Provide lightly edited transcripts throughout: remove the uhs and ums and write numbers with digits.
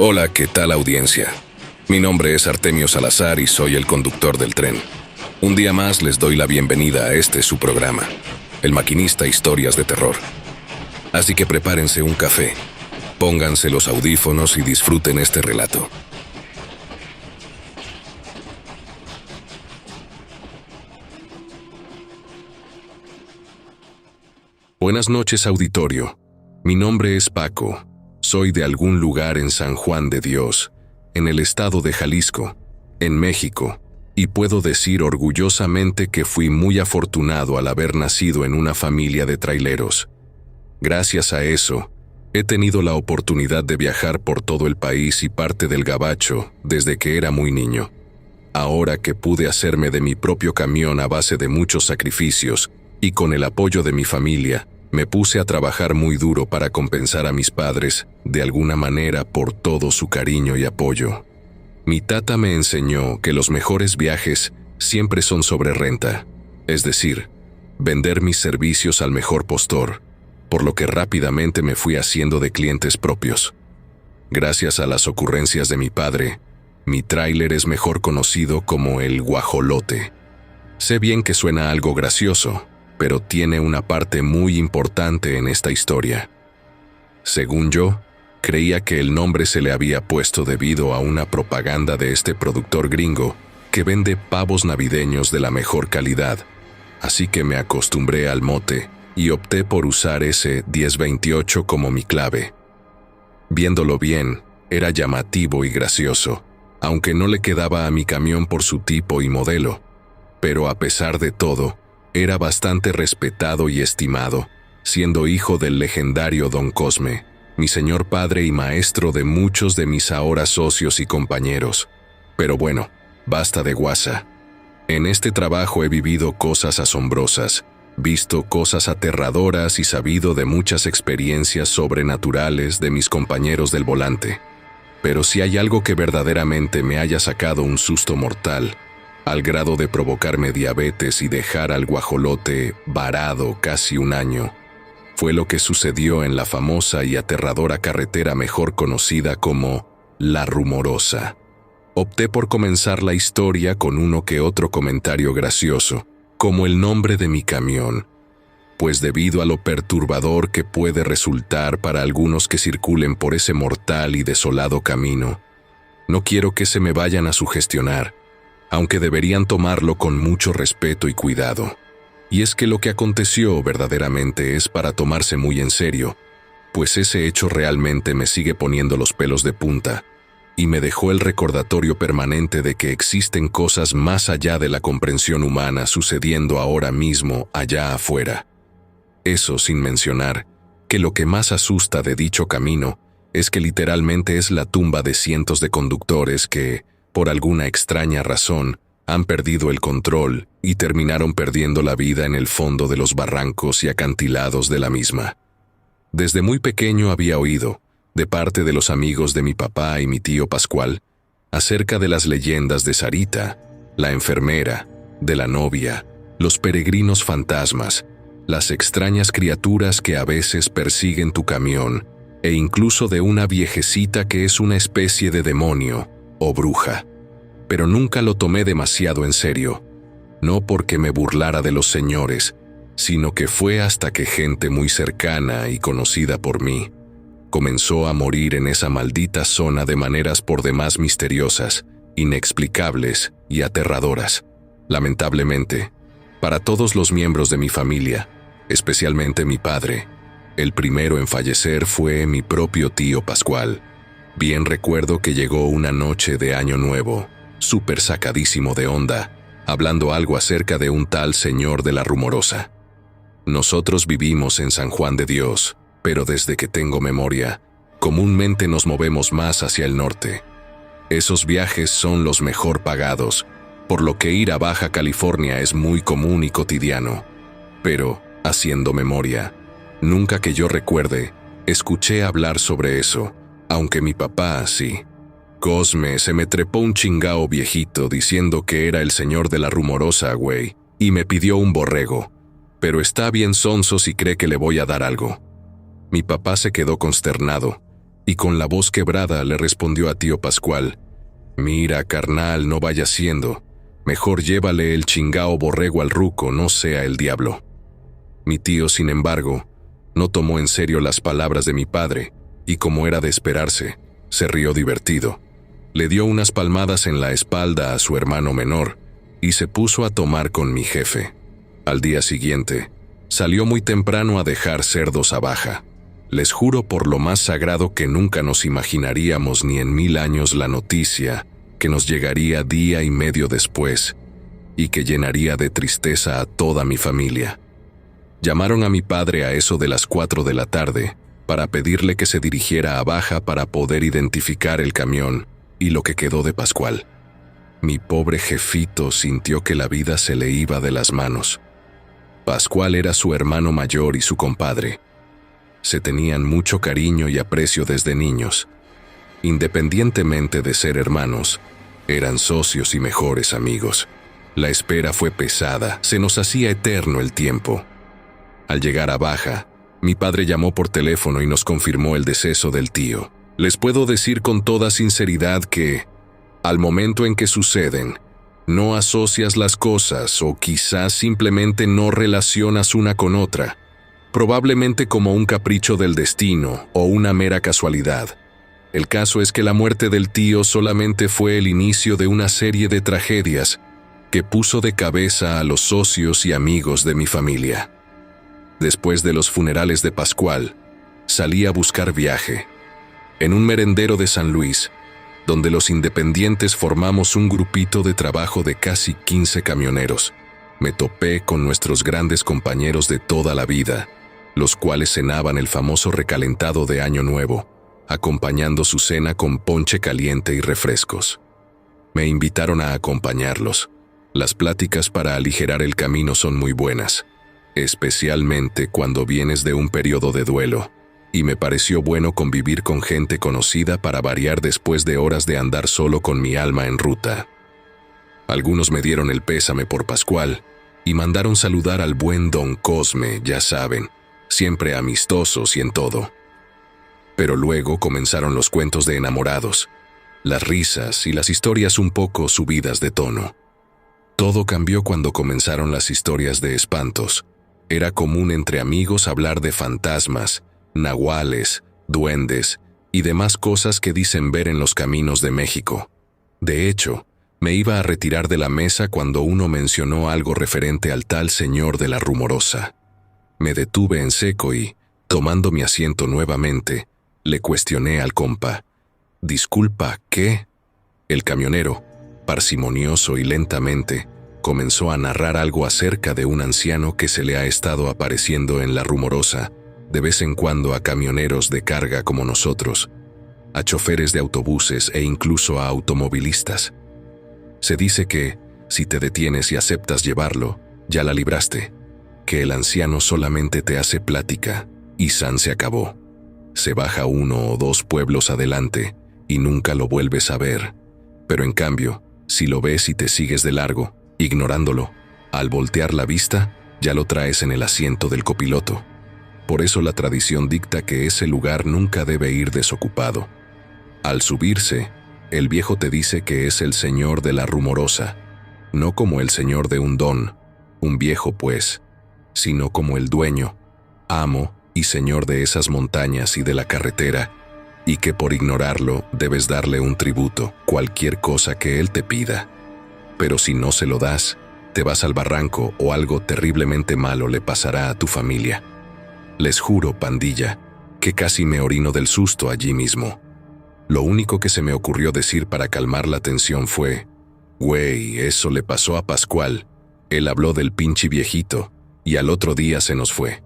Hola, ¿qué tal audiencia? Mi nombre es Artemio Salazar y soy el conductor del tren. Un día más les doy la bienvenida a este su programa, El Maquinista Historias de Terror. Así que prepárense un café, pónganse los audífonos y disfruten este relato. Buenas noches, auditorio. Mi nombre es Paco. Soy de algún lugar en San Juan de Dios, en el estado de Jalisco, en México, y puedo decir orgullosamente que fui muy afortunado al haber nacido en una familia de traileros. Gracias a eso, he tenido la oportunidad de viajar por todo el país y parte del gabacho desde que era muy niño. Ahora que pude hacerme de mi propio camión a base de muchos sacrificios y con el apoyo de mi familia, me puse a trabajar muy duro para compensar a mis padres, de alguna manera, por todo su cariño y apoyo. Mi tata me enseñó que los mejores viajes siempre son sobre renta, es decir, vender mis servicios al mejor postor, por lo que rápidamente me fui haciendo de clientes propios. Gracias a las ocurrencias de mi padre, mi tráiler es mejor conocido como el guajolote. Sé bien que suena algo gracioso, pero tiene una parte muy importante en esta historia. Según yo, creía que el nombre se le había puesto debido a una propaganda de este productor gringo que vende pavos navideños de la mejor calidad, así que me acostumbré al mote y opté por usar ese 1028 como mi clave. Viéndolo bien, era llamativo y gracioso, aunque no le quedaba a mi camión por su tipo y modelo, pero a pesar de todo, era bastante respetado y estimado, siendo hijo del legendario Don Cosme, mi señor padre y maestro de muchos de mis ahora socios y compañeros. Pero bueno, basta de guasa. En este trabajo he vivido cosas asombrosas, visto cosas aterradoras y sabido de muchas experiencias sobrenaturales de mis compañeros del volante. Pero si hay algo que verdaderamente me haya sacado un susto mortal, al grado de provocarme diabetes y dejar al guajolote varado casi un año, fue lo que sucedió en la famosa y aterradora carretera mejor conocida como La Rumorosa. Opté por comenzar la historia con uno que otro comentario gracioso, como el nombre de mi camión, pues debido a lo perturbador que puede resultar para algunos que circulen por ese mortal y desolado camino, no quiero que se me vayan a sugestionar, aunque deberían tomarlo con mucho respeto y cuidado. Y es que lo que aconteció verdaderamente es para tomarse muy en serio, pues ese hecho realmente me sigue poniendo los pelos de punta, y me dejó el recordatorio permanente de que existen cosas más allá de la comprensión humana sucediendo ahora mismo allá afuera. Eso sin mencionar que lo que más asusta de dicho camino es que literalmente es la tumba de cientos de conductores que, por alguna extraña razón, han perdido el control y terminaron perdiendo la vida en el fondo de los barrancos y acantilados de la misma. Desde muy pequeño había oído, de parte de los amigos de mi papá y mi tío Pascual, acerca de las leyendas de Sarita, la enfermera, de la novia, los peregrinos fantasmas, las extrañas criaturas que a veces persiguen tu camión, e incluso de una viejecita que es una especie de demonio o bruja. Pero nunca lo tomé demasiado en serio, no porque me burlara de los señores, sino que fue hasta que gente muy cercana y conocida por mí comenzó a morir en esa maldita zona de maneras por demás misteriosas, inexplicables y aterradoras. Lamentablemente, para todos los miembros de mi familia, especialmente mi padre, el primero en fallecer fue mi propio tío Pascual. Bien recuerdo que llegó una noche de Año Nuevo, súper sacadísimo de onda, hablando algo acerca de un tal señor de La Rumorosa. Nosotros vivimos en San Juan de Dios, pero desde que tengo memoria, comúnmente nos movemos más hacia el norte. Esos viajes son los mejor pagados, por lo que ir a Baja California es muy común y cotidiano. Pero, haciendo memoria, nunca que yo recuerde, escuché hablar sobre eso, aunque mi papá sí. Cosme se me trepó un chingao viejito diciendo que era el señor de La Rumorosa, güey, y me pidió un borrego. Pero está bien sonso si cree que le voy a dar algo. Mi papá se quedó consternado, y con la voz quebrada le respondió a tío Pascual: «Mira, carnal, no vaya siendo. Mejor llévale el chingao borrego al ruco, no sea el diablo». Mi tío, sin embargo, no tomó en serio las palabras de mi padre, y como era de esperarse, se rió divertido. Le dio unas palmadas en la espalda a su hermano menor, y se puso a tomar con mi jefe. Al día siguiente, salió muy temprano a dejar cerdos a baja. Les juro por lo más sagrado que nunca nos imaginaríamos ni en 1000 años la noticia que nos llegaría día y medio después y que llenaría de tristeza a toda mi familia. Llamaron a mi padre a eso de las 4 de la tarde para pedirle que se dirigiera a baja para poder identificar el camión y lo que quedó de Pascual. Mi pobre jefito sintió que la vida se le iba de las manos. Pascual era su hermano mayor y su compadre. Se tenían mucho cariño y aprecio desde niños. Independientemente de ser hermanos, eran socios y mejores amigos. La espera fue pesada, se nos hacía eterno el tiempo. Al llegar a baja, mi padre llamó por teléfono y nos confirmó el deceso del tío. Les puedo decir con toda sinceridad que, al momento en que suceden, no asocias las cosas o quizás simplemente no relacionas una con otra, probablemente como un capricho del destino o una mera casualidad. El caso es que la muerte del tío solamente fue el inicio de una serie de tragedias que puso de cabeza a los socios y amigos de mi familia. Después de los funerales de Pascual, salí a buscar viaje. En un merendero de San Luis, donde los independientes formamos un grupito de trabajo de casi 15 camioneros, me topé con nuestros grandes compañeros de toda la vida, los cuales cenaban el famoso recalentado de Año Nuevo, acompañando su cena con ponche caliente y refrescos. Me invitaron a acompañarlos. Las pláticas para aligerar el camino son muy buenas, especialmente cuando vienes de un periodo de duelo, y me pareció bueno convivir con gente conocida para variar después de horas de andar solo con mi alma en ruta. Algunos me dieron el pésame por Pascual y mandaron saludar al buen don Cosme, ya saben, siempre amistosos y en todo. Pero luego comenzaron los cuentos de enamorados, las risas y las historias un poco subidas de tono. Todo cambió cuando comenzaron las historias de espantos. Era común entre amigos hablar de fantasmas, nahuales, duendes y demás cosas que dicen ver en los caminos de México. De hecho, me iba a retirar de la mesa cuando uno mencionó algo referente al tal señor de la Rumorosa. Me detuve en seco y, tomando mi asiento nuevamente, le cuestioné al compa: «Disculpa, ¿qué?». El camionero, parsimonioso y lentamente, comenzó a narrar algo acerca de un anciano que se le ha estado apareciendo en la Rumorosa, de vez en cuando a camioneros de carga como nosotros, a choferes de autobuses e incluso a automovilistas. Se dice que, si te detienes y aceptas llevarlo, ya la libraste, que el anciano solamente te hace plática, y san se acabó. Se baja 1 o 2 pueblos adelante, y nunca lo vuelves a ver, pero en cambio, si lo ves y te sigues de largo, ignorándolo, al voltear la vista, ya lo traes en el asiento del copiloto. Por eso la tradición dicta que ese lugar nunca debe ir desocupado. Al subirse, el viejo te dice que es el señor de la Rumorosa, no como el señor de un don, un viejo pues, sino como el dueño, amo y señor de esas montañas y de la carretera, y que por ignorarlo debes darle un tributo, cualquier cosa que él te pida. Pero si no se lo das, te vas al barranco o algo terriblemente malo le pasará a tu familia. Les juro, pandilla, que casi me orino del susto allí mismo. Lo único que se me ocurrió decir para calmar la tensión fue: «Güey, eso le pasó a Pascual. Él habló del pinche viejito, y al otro día se nos fue».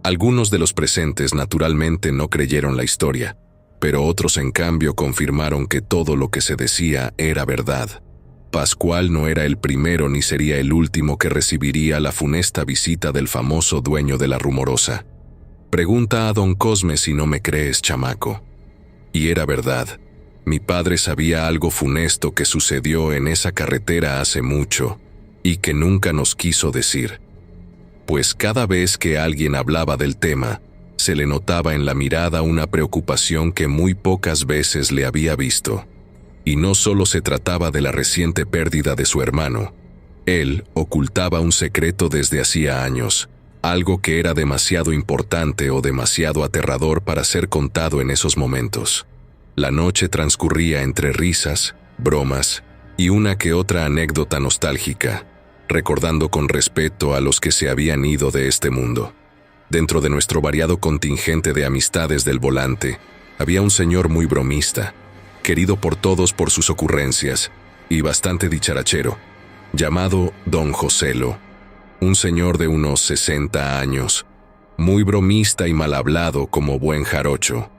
Algunos de los presentes naturalmente no creyeron la historia, pero otros en cambio confirmaron que todo lo que se decía era verdad. Pascual no era el primero ni sería el último que recibiría la funesta visita del famoso dueño de la Rumorosa. Pregunta a don Cosme si no me crees, chamaco. Y era verdad. Mi padre sabía algo funesto que sucedió en esa carretera hace mucho, y que nunca nos quiso decir. Pues cada vez que alguien hablaba del tema, Se le notaba en la mirada una preocupación que muy pocas veces le había visto. Y no solo se trataba de la reciente pérdida de su hermano. Él ocultaba un secreto desde hacía años, algo que era demasiado importante o demasiado aterrador para ser contado en esos momentos. La noche transcurría entre risas, bromas y una que otra anécdota nostálgica, recordando con respeto a los que se habían ido de este mundo. Dentro de nuestro variado contingente de amistades del volante, había un señor muy bromista, querido por todos por sus ocurrencias, y bastante dicharachero, llamado Don Joselo, un señor de unos 60 años, muy bromista y mal hablado como buen jarocho.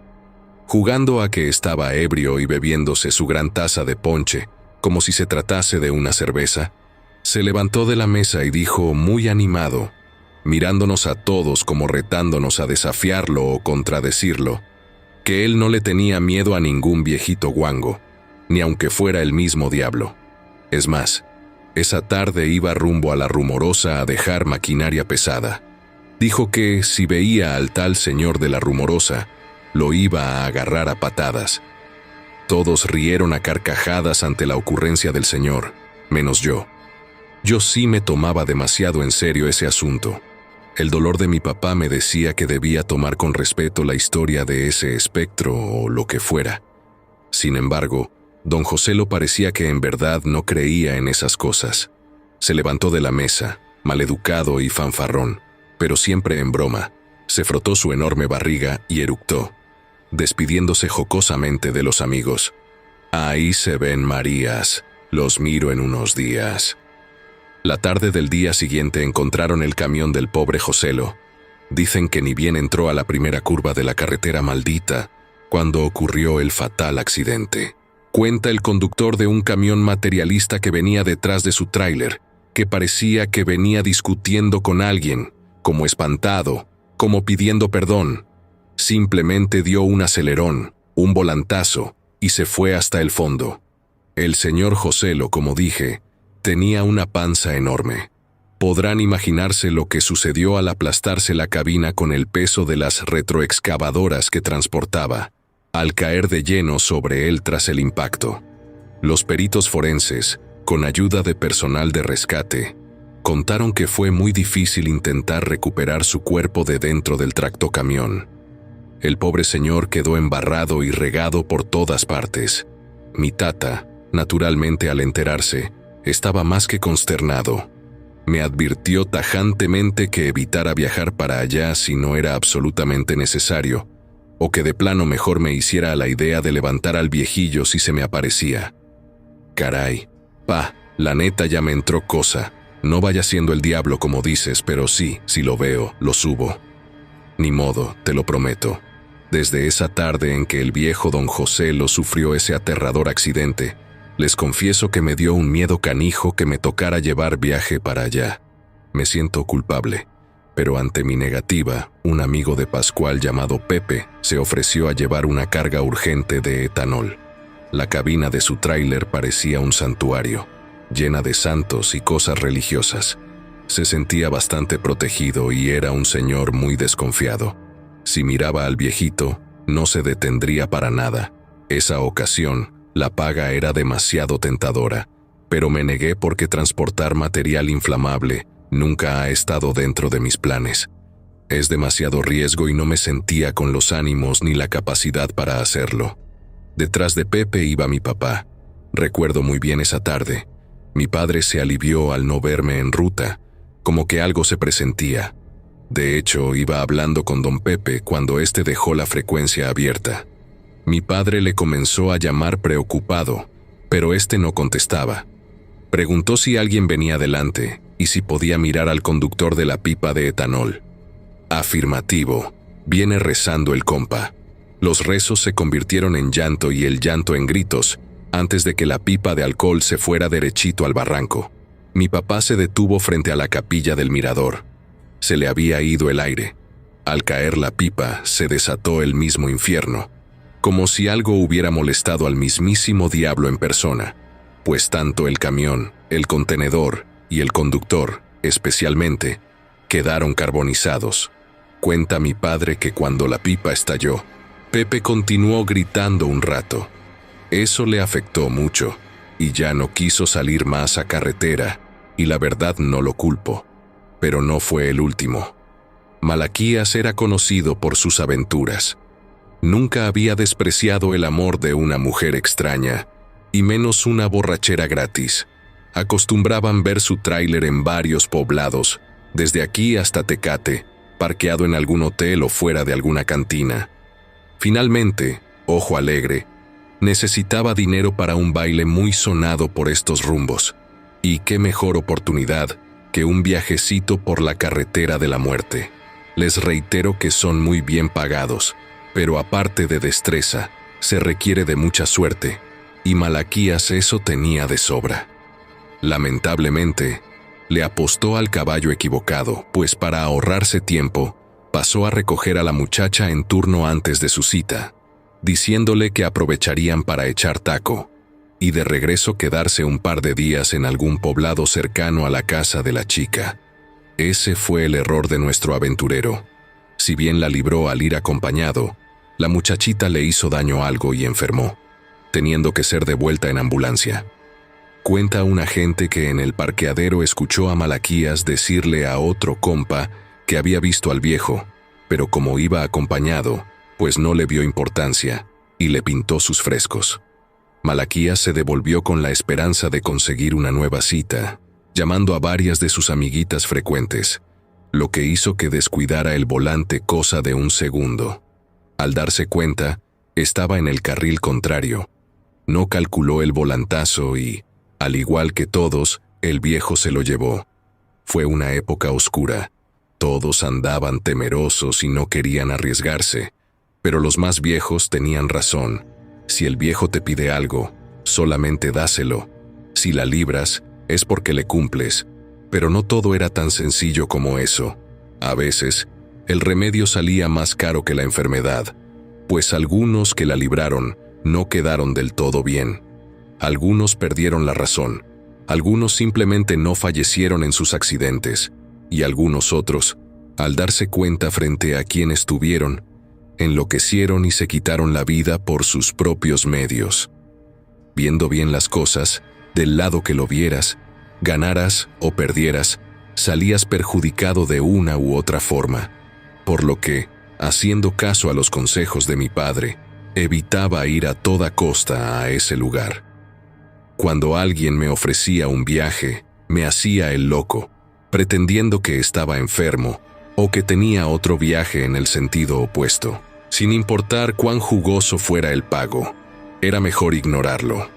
Jugando a que estaba ebrio y bebiéndose su gran taza de ponche, como si se tratase de una cerveza, se levantó de la mesa y dijo muy animado, mirándonos a todos como retándonos a desafiarlo o contradecirlo, que él no le tenía miedo a ningún viejito guango, ni aunque fuera el mismo diablo. Es más, esa tarde iba rumbo a la Rumorosa a dejar maquinaria pesada. Dijo que, si veía al tal señor de la Rumorosa, lo iba a agarrar a patadas. Todos rieron a carcajadas ante la ocurrencia del señor, menos yo. Yo sí me tomaba demasiado en serio ese asunto. El dolor de mi papá me decía que debía tomar con respeto la historia de ese espectro o lo que fuera. Sin embargo, don Joselo parecía que en verdad no creía en esas cosas. Se levantó de la mesa, maleducado y fanfarrón, pero siempre en broma. Se frotó su enorme barriga y eructó, despidiéndose jocosamente de los amigos. Ahí se ven Marías, los miro en unos días. La tarde del día siguiente encontraron el camión del pobre Joselo. Dicen que ni bien entró a la primera curva de la carretera maldita, cuando ocurrió el fatal accidente. Cuenta el conductor de un camión materialista que venía detrás de su tráiler, que parecía que venía discutiendo con alguien, como espantado, como pidiendo perdón. Simplemente dio un acelerón, un volantazo, y se fue hasta el fondo. El señor Joselo, como dije, tenía una panza enorme. Podrán imaginarse lo que sucedió al aplastarse la cabina con el peso de las retroexcavadoras que transportaba, al caer de lleno sobre él tras el impacto. Los peritos forenses, con ayuda de personal de rescate, contaron que fue muy difícil intentar recuperar su cuerpo de dentro del tractocamión. El pobre señor quedó embarrado y regado por todas partes. Mi tata, naturalmente al enterarse, estaba más que consternado. Me advirtió tajantemente que evitara viajar para allá si no era absolutamente necesario, o que de plano mejor me hiciera a la idea de levantar al viejillo si se me aparecía. Caray, pa, la neta ya me entró cosa. No vaya siendo el diablo como dices, pero sí, si lo veo, lo subo. Ni modo, te lo prometo. Desde esa tarde en que el viejo don Joselo sufrió ese aterrador accidente, les confieso que me dio un miedo canijo que me tocara llevar viaje para allá. Me siento culpable, pero ante mi negativa, un amigo de Pascual llamado Pepe se ofreció a llevar una carga urgente de etanol. La cabina de su tráiler parecía un santuario, llena de santos y cosas religiosas. Se sentía bastante protegido y era un señor muy desconfiado. Si miraba al viejito, no se detendría para nada. Esa ocasión, la paga era demasiado tentadora, pero me negué porque transportar material inflamable nunca ha estado dentro de mis planes. Es demasiado riesgo y no me sentía con los ánimos ni la capacidad para hacerlo. Detrás de Pepe iba mi papá. Recuerdo muy bien esa tarde. Mi padre se alivió al no verme en ruta, como que algo se presentía. De hecho, iba hablando con don Pepe cuando éste dejó la frecuencia abierta. Mi padre le comenzó a llamar preocupado, pero éste no contestaba. Preguntó si alguien venía delante y si podía mirar al conductor de la pipa de etanol. Afirmativo, viene rezando el compa. Los rezos se convirtieron en llanto y el llanto en gritos, antes de que la pipa de alcohol se fuera derechito al barranco. Mi papá se detuvo frente a la capilla del mirador. Se le había ido el aire. Al caer la pipa, se desató el mismo infierno, como si algo hubiera molestado al mismísimo diablo en persona, pues tanto el camión, el contenedor y el conductor, especialmente, quedaron carbonizados. Cuenta mi padre que cuando la pipa estalló, Pepe continuó gritando un rato. Eso le afectó mucho, y ya no quiso salir más a carretera, y la verdad no lo culpo. Pero no fue el último. Malaquías era conocido por sus aventuras. Nunca había despreciado el amor de una mujer extraña, y menos una borrachera gratis. Acostumbraban ver su tráiler en varios poblados, desde aquí hasta Tecate, parqueado en algún hotel o fuera de alguna cantina. Finalmente, Ojo Alegre, necesitaba dinero para un baile muy sonado por estos rumbos, y qué mejor oportunidad que un viajecito por la carretera de la muerte. Les reitero que son muy bien pagados, pero aparte de destreza, se requiere de mucha suerte, y Malaquías eso tenía de sobra. Lamentablemente, le apostó al caballo equivocado, pues para ahorrarse tiempo, pasó a recoger a la muchacha en turno antes de su cita, diciéndole que aprovecharían para echar taco, y de regreso quedarse un par de días en algún poblado cercano a la casa de la chica. Ese fue el error de nuestro aventurero. Si bien la libró al ir acompañado, la muchachita le hizo daño algo y enfermó, teniendo que ser devuelta en ambulancia. Cuenta un agente que en el parqueadero escuchó a Malaquías decirle a otro compa que había visto al viejo, pero como iba acompañado, pues no le vio importancia y le pintó sus frescos. Malaquías se devolvió con la esperanza de conseguir una nueva cita, llamando a varias de sus amiguitas frecuentes, lo que hizo que descuidara el volante cosa de un segundo. Al darse cuenta, estaba en el carril contrario. No calculó el volantazo y, al igual que todos, el viejo se lo llevó. Fue una época oscura. Todos andaban temerosos y no querían arriesgarse, pero los más viejos tenían razón. Si el viejo te pide algo, solamente dáselo. Si la libras, es porque le cumples, pero no todo era tan sencillo como eso. A veces, el remedio salía más caro que la enfermedad, pues algunos que la libraron no quedaron del todo bien. Algunos perdieron la razón, algunos simplemente no fallecieron en sus accidentes, y algunos otros, al darse cuenta frente a quien estuvieron, enloquecieron y se quitaron la vida por sus propios medios. Viendo bien las cosas, del lado que lo vieras, ganaras o perdieras, salías perjudicado de una u otra forma, por lo que, haciendo caso a los consejos de mi padre, evitaba ir a toda costa a ese lugar. Cuando alguien me ofrecía un viaje, me hacía el loco, pretendiendo que estaba enfermo o que tenía otro viaje en el sentido opuesto. Sin importar cuán jugoso fuera el pago, era mejor ignorarlo.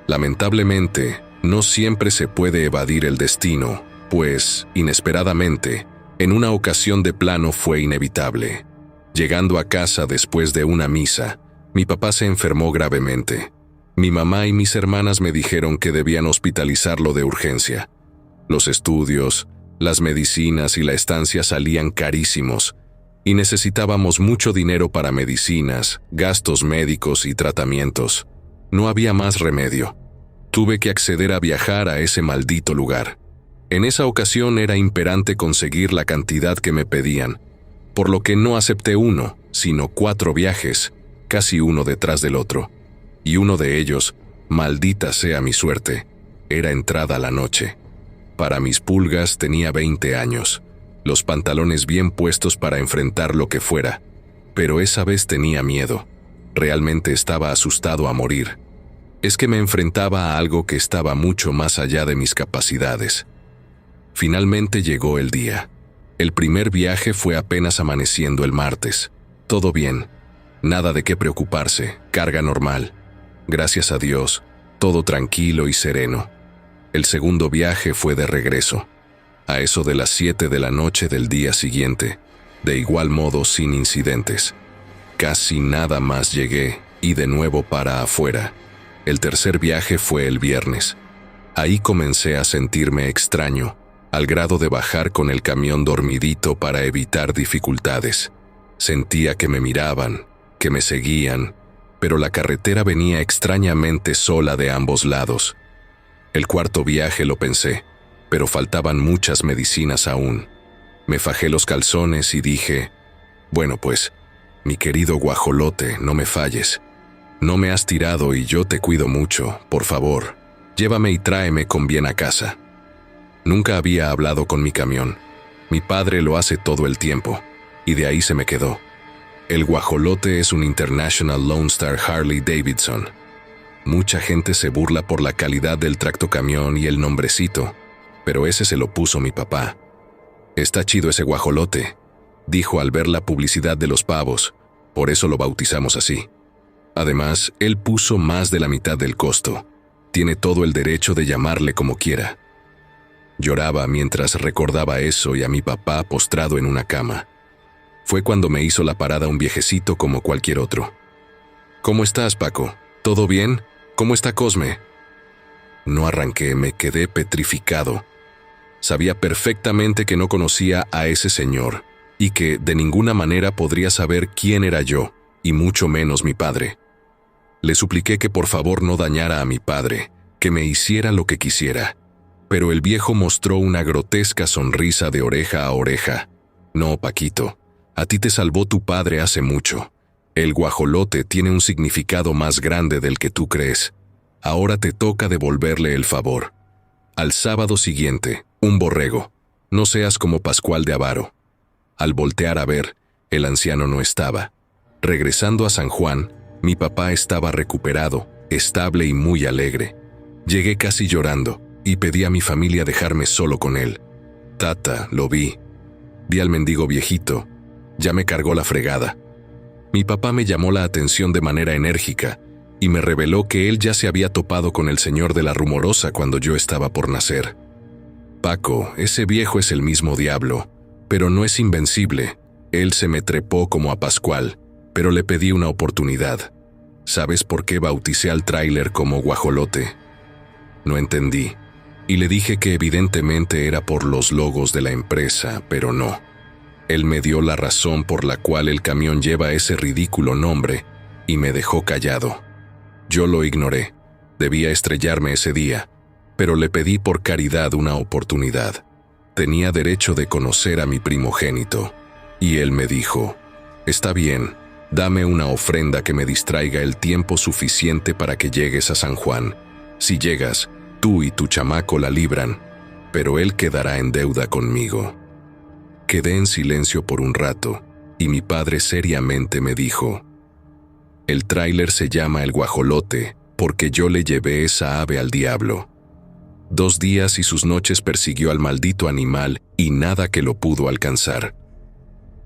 Lamentablemente, no siempre se puede evadir el destino, pues, inesperadamente, en una ocasión de plano fue inevitable. Llegando a casa después de una misa, mi papá se enfermó gravemente. Mi mamá y mis hermanas me dijeron que debían hospitalizarlo de urgencia. Los estudios, las medicinas y la estancia salían carísimos, y necesitábamos mucho dinero para medicinas, gastos médicos y tratamientos. No había más remedio. Tuve que acceder a viajar a ese maldito lugar. En esa ocasión era imperante conseguir la cantidad que me pedían, por lo que no acepté uno, sino 4 viajes, casi uno detrás del otro. Y uno de ellos, maldita sea mi suerte, era entrada la noche. Para mis pulgas tenía 20 años, los pantalones bien puestos para enfrentar lo que fuera, pero esa vez tenía miedo. Realmente estaba asustado a morir. Es que me enfrentaba a algo que estaba mucho más allá de mis capacidades. Finalmente llegó el día. El primer viaje fue apenas amaneciendo el martes. Todo bien, nada de qué preocuparse, carga normal. Gracias a Dios, todo tranquilo y sereno. El segundo viaje fue de regreso, a eso de las 7 de la noche del día siguiente, de igual modo sin incidentes. Casi nada más llegué y de nuevo para afuera. El tercer viaje fue el viernes. Ahí comencé a sentirme extraño, al grado de bajar con el camión dormidito para evitar dificultades. Sentía que me miraban, que me seguían, pero la carretera venía extrañamente sola de ambos lados. El cuarto viaje lo pensé, pero faltaban muchas medicinas aún. Me fajé los calzones y dije, Bueno pues, mi querido guajolote, no me falles. No me has tirado y yo te cuido mucho, por favor. Llévame y tráeme con bien a casa. Nunca había hablado con mi camión. Mi padre lo hace todo el tiempo, y de ahí se me quedó. El guajolote es un International Lone Star Harley Davidson. Mucha gente se burla por la calidad del tractocamión y el nombrecito, pero ese se lo puso mi papá. Está chido ese guajolote, dijo al ver la publicidad de los pavos, por eso lo bautizamos así. Además, él puso más de la mitad del costo. Tiene todo el derecho de llamarle como quiera. Lloraba mientras recordaba eso y a mi papá postrado en una cama. Fue cuando me hizo la parada un viejecito como cualquier otro. ¿Cómo estás, Paco? ¿Todo bien? ¿Cómo está Cosme? No arranqué, me quedé petrificado. Sabía perfectamente que no conocía a ese señor y que de ninguna manera podría saber quién era yo, y mucho menos mi padre. Le supliqué que por favor no dañara a mi padre, que me hiciera lo que quisiera. Pero el viejo mostró una grotesca sonrisa de oreja a oreja. No, Paquito, a ti te salvó tu padre hace mucho. El guajolote tiene un significado más grande del que tú crees. Ahora te toca devolverle el favor. Al sábado siguiente, un borrego. No seas como Pascual de Avaro. Al voltear a ver, el anciano no estaba. Regresando a San Juan, mi papá estaba recuperado, estable y muy alegre. Llegué casi llorando y pedí a mi familia dejarme solo con él. Tata, lo vi. Vi al mendigo viejito. Ya me cargó la fregada. Mi papá me llamó la atención de manera enérgica y me reveló que él ya se había topado con el señor de la Rumorosa cuando yo estaba por nacer. Paco, ese viejo es el mismo diablo, pero no es invencible. Él se me trepó como a Pascual, pero le pedí una oportunidad. ¿Sabes por qué bauticé al tráiler como guajolote? No entendí, y le dije que evidentemente era por los logos de la empresa, pero no. Él me dio la razón por la cual el camión lleva ese ridículo nombre y me dejó callado. Yo lo ignoré. Debía estrellarme ese día, pero le pedí por caridad una oportunidad. Tenía derecho de conocer a mi primogénito, y él me dijo, «Está bien, dame una ofrenda que me distraiga el tiempo suficiente para que llegues a San Juan. Si llegas, tú y tu chamaco la libran, pero él quedará en deuda conmigo». Quedé en silencio por un rato, y mi padre seriamente me dijo, «El tráiler se llama el guajolote, porque yo le llevé esa ave al diablo. 2 días y sus noches persiguió al maldito animal y nada que lo pudo alcanzar.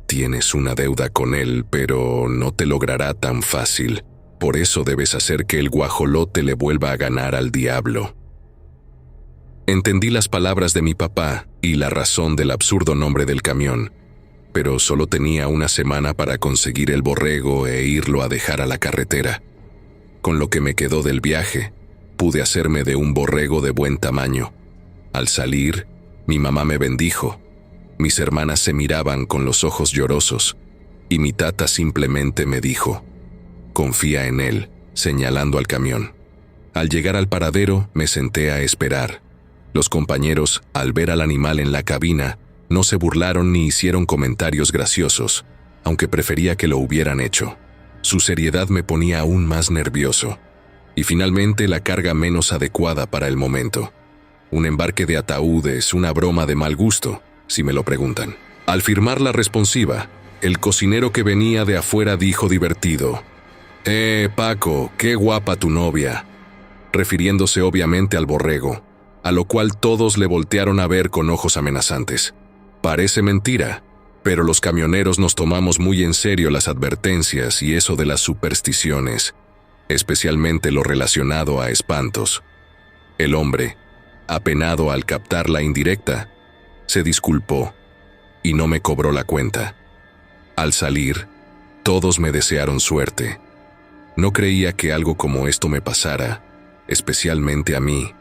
Tienes una deuda con él, pero no te logrará tan fácil. Por eso debes hacer que el guajolote le vuelva a ganar al diablo». Entendí las palabras de mi papá y la razón del absurdo nombre del camión, pero solo tenía una semana para conseguir el borrego e irlo a dejar a la carretera. Con lo que me quedó del viaje, pude hacerme de un borrego de buen tamaño. Al salir, mi mamá me bendijo. Mis hermanas se miraban con los ojos llorosos, y mi tata simplemente me dijo, «Confía en él», señalando al camión. Al llegar al paradero, me senté a esperar. Los compañeros, al ver al animal en la cabina, no se burlaron ni hicieron comentarios graciosos, aunque prefería que lo hubieran hecho. Su seriedad me ponía aún más nervioso. Y finalmente la carga menos adecuada para el momento. Un embarque de ataúdes, una broma de mal gusto, si me lo preguntan. Al firmar la responsiva, el cocinero que venía de afuera dijo divertido, Paco, qué guapa tu novia», refiriéndose obviamente al borrego, a lo cual todos le voltearon a ver con ojos amenazantes. Parece mentira, pero los camioneros nos tomamos muy en serio las advertencias y eso de las supersticiones, especialmente lo relacionado a espantos. El hombre, apenado al captar la indirecta, se disculpó y no me cobró la cuenta. Al salir, todos me desearon suerte. No creía que algo como esto me pasara, especialmente a mí.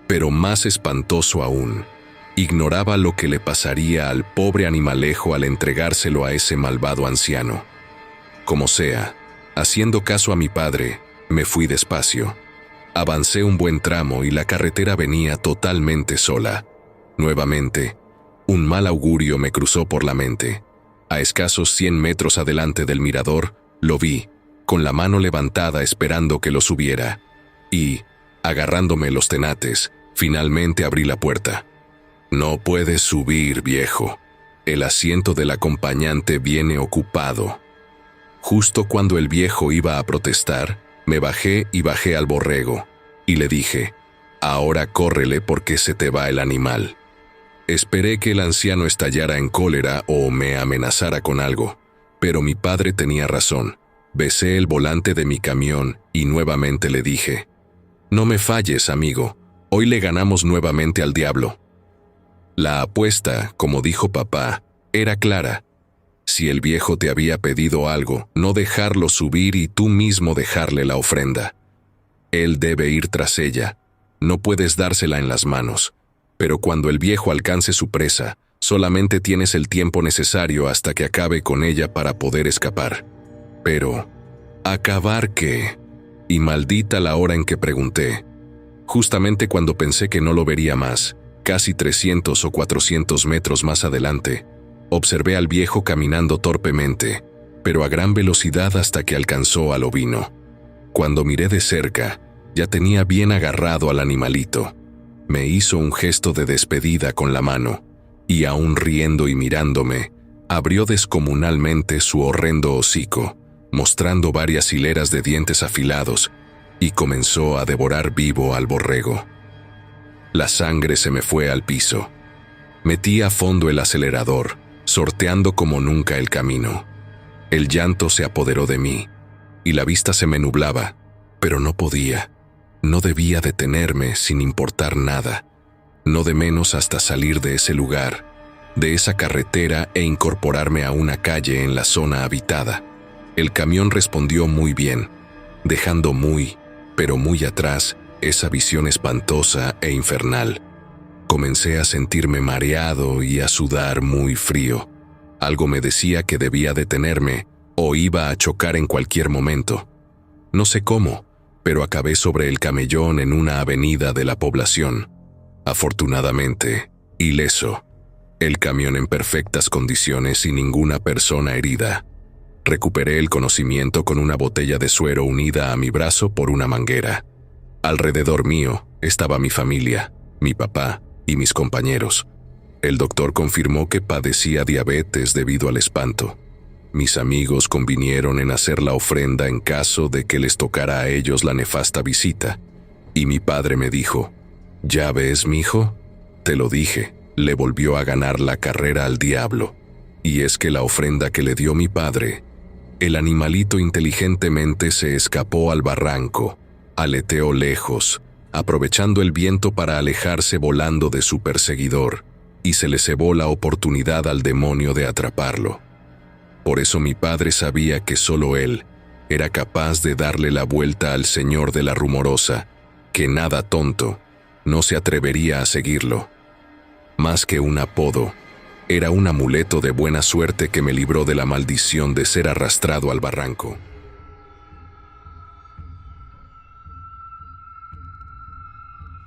Pero más espantoso aún, ignoraba lo que le pasaría al pobre animalejo al entregárselo a ese malvado anciano. Como sea, haciendo caso a mi padre, me fui despacio. Avancé un buen tramo y la carretera venía totalmente sola. Nuevamente, un mal augurio me cruzó por la mente. A escasos 100 metros adelante del mirador, lo vi, con la mano levantada esperando que lo subiera. Y, agarrándome los tenates, finalmente abrí la puerta. «No puedes subir, viejo. El asiento del acompañante viene ocupado». Justo cuando el viejo iba a protestar, me bajé y bajé al borrego, y le dije, «Ahora córrele porque se te va el animal». Esperé que el anciano estallara en cólera o me amenazara con algo, pero mi padre tenía razón. Besé el volante de mi camión y nuevamente le dije, «No me falles, amigo, hoy le ganamos nuevamente al diablo». La apuesta, como dijo papá, era clara. Si el viejo te había pedido algo, no dejarlo subir y tú mismo dejarle la ofrenda. Él debe ir tras ella, no puedes dársela en las manos. Pero cuando el viejo alcance su presa, solamente tienes el tiempo necesario hasta que acabe con ella para poder escapar. Pero, ¿acabar qué? Y maldita la hora en que pregunté. Justamente cuando pensé que no lo vería más, casi 300 o 400 metros más adelante, observé al viejo caminando torpemente, pero a gran velocidad hasta que alcanzó al ovino. Cuando miré de cerca, ya tenía bien agarrado al animalito. Me hizo un gesto de despedida con la mano, y aún riendo y mirándome, abrió descomunalmente su horrendo hocico, mostrando varias hileras de dientes afilados, y comenzó a devorar vivo al borrego. La sangre se me fue al piso. Metí a fondo el acelerador, sorteando como nunca el camino. El llanto se apoderó de mí, y la vista se me nublaba, pero no podía. No debía detenerme sin importar nada, no de menos hasta salir de ese lugar, de esa carretera e incorporarme a una calle en la zona habitada. El camión respondió muy bien, dejando muy, pero muy atrás esa visión espantosa e infernal. Comencé a sentirme mareado y a sudar muy frío. Algo me decía que debía detenerme o iba a chocar en cualquier momento. No sé cómo, pero acabé sobre el camellón en una avenida de la población. Afortunadamente, ileso. El camión en perfectas condiciones y ninguna persona herida. Recuperé el conocimiento con una botella de suero unida a mi brazo por una manguera. Alrededor mío estaba mi familia, mi papá y mis compañeros. El doctor confirmó que padecía diabetes debido al espanto. Mis amigos convinieron en hacer la ofrenda en caso de que les tocara a ellos la nefasta visita. Y mi padre me dijo, «¿Ya ves, mijo? Te lo dije», le volvió a ganar la carrera al diablo. Y es que la ofrenda que le dio mi padre, el animalito inteligentemente se escapó al barranco, aleteó lejos, aprovechando el viento para alejarse volando de su perseguidor, y se le cebó la oportunidad al demonio de atraparlo. Por eso mi padre sabía que solo él era capaz de darle la vuelta al señor de la Rumorosa, que nada tonto no se atrevería a seguirlo. Más que un apodo, era un amuleto de buena suerte que me libró de la maldición de ser arrastrado al barranco.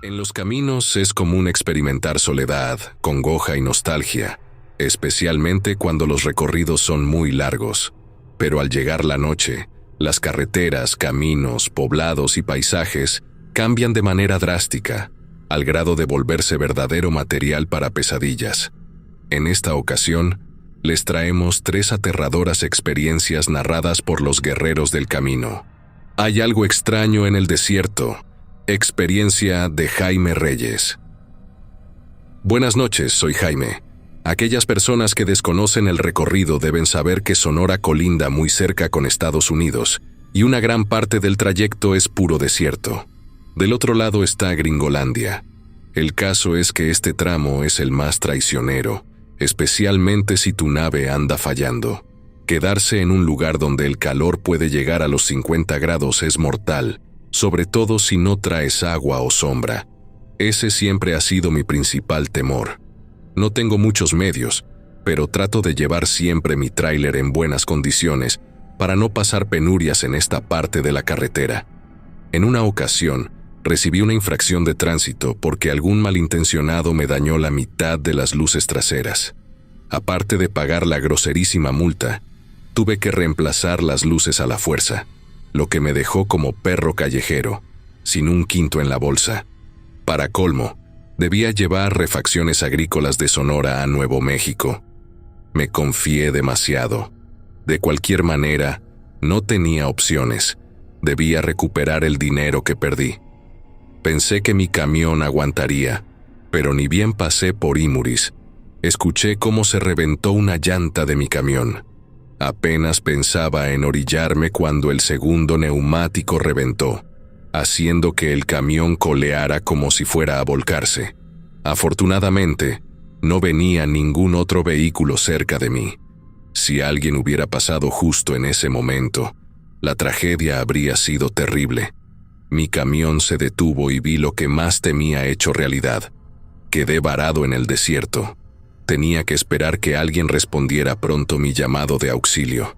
En los caminos es común experimentar soledad, congoja y nostalgia, especialmente cuando los recorridos son muy largos. Pero al llegar la noche, las carreteras, caminos, poblados y paisajes cambian de manera drástica, al grado de volverse verdadero material para pesadillas. En esta ocasión, les traemos 3 aterradoras experiencias narradas por los guerreros del camino. Hay algo extraño en el desierto. Experiencia de Jaime Reyes. Buenas noches, soy Jaime. Aquellas personas que desconocen el recorrido deben saber que Sonora colinda muy cerca con Estados Unidos, y una gran parte del trayecto es puro desierto. Del otro lado está Gringolandia. El caso es que este tramo es el más traicionero, especialmente si tu nave anda fallando. Quedarse en un lugar donde el calor puede llegar a los 50 grados es mortal, sobre todo si no traes agua o sombra. Ese siempre ha sido mi principal temor. No tengo muchos medios, pero trato de llevar siempre mi tráiler en buenas condiciones para no pasar penurias en esta parte de la carretera. En una ocasión, recibí una infracción de tránsito porque algún malintencionado me dañó la mitad de las luces traseras. Aparte de pagar la groserísima multa, tuve que reemplazar las luces a la fuerza, lo que me dejó como perro callejero, sin un quinto en la bolsa. Para colmo, debía llevar refacciones agrícolas de Sonora a Nuevo México. Me confié demasiado. De cualquier manera, no tenía opciones. Debía recuperar el dinero que perdí. Pensé que mi camión aguantaría, pero ni bien pasé por Imuris, escuché cómo se reventó una llanta de mi camión. Apenas pensaba en orillarme cuando el segundo neumático reventó, haciendo que el camión coleara como si fuera a volcarse. Afortunadamente, no venía ningún otro vehículo cerca de mí. Si alguien hubiera pasado justo en ese momento, la tragedia habría sido terrible. Mi camión se detuvo y vi lo que más temía hecho realidad. Quedé varado en el desierto. Tenía que esperar que alguien respondiera pronto mi llamado de auxilio.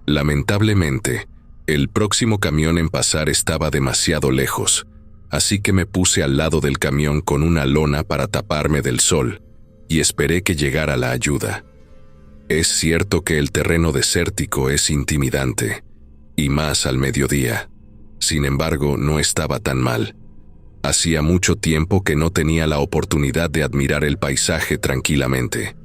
Lamentablemente, el próximo camión en pasar estaba demasiado lejos, así que me puse al lado del camión con una lona para taparme del sol y esperé que llegara la ayuda. Es cierto que el terreno desértico es intimidante, y más al mediodía. Sin embargo, no estaba tan mal. Hacía mucho tiempo que no tenía la oportunidad de admirar el paisaje tranquilamente.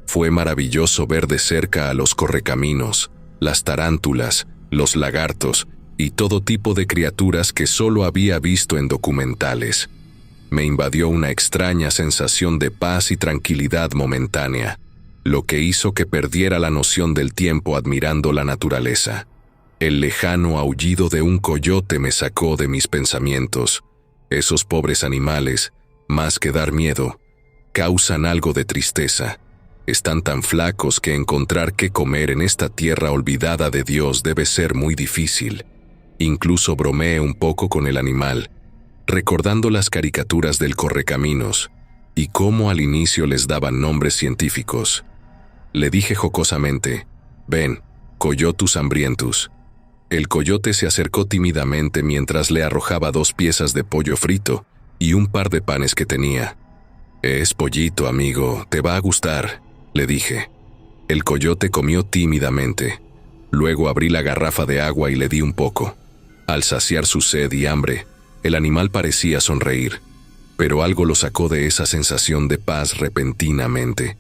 Fue maravilloso ver de cerca a los correcaminos, las tarántulas, los lagartos y todo tipo de criaturas que solo había visto en documentales. Me invadió una extraña sensación de paz y tranquilidad momentánea, lo que hizo que perdiera la noción del tiempo admirando la naturaleza. El lejano aullido de un coyote me sacó de mis pensamientos. Esos pobres animales, más que dar miedo, causan algo de tristeza. Están tan flacos que encontrar qué comer en esta tierra olvidada de Dios debe ser muy difícil. Incluso bromeé un poco con el animal, recordando las caricaturas del Correcaminos y cómo al inicio les daban nombres científicos. Le dije jocosamente, «Ven, coyotus hambrientus». El coyote se acercó tímidamente mientras le arrojaba 2 piezas de pollo frito y un par de panes que tenía. «Es pollito, amigo, te va a gustar», le dije. El coyote comió tímidamente. Luego abrí la garrafa de agua y le di un poco. Al saciar su sed y hambre, el animal parecía sonreír, pero algo lo sacó de esa sensación de paz repentinamente.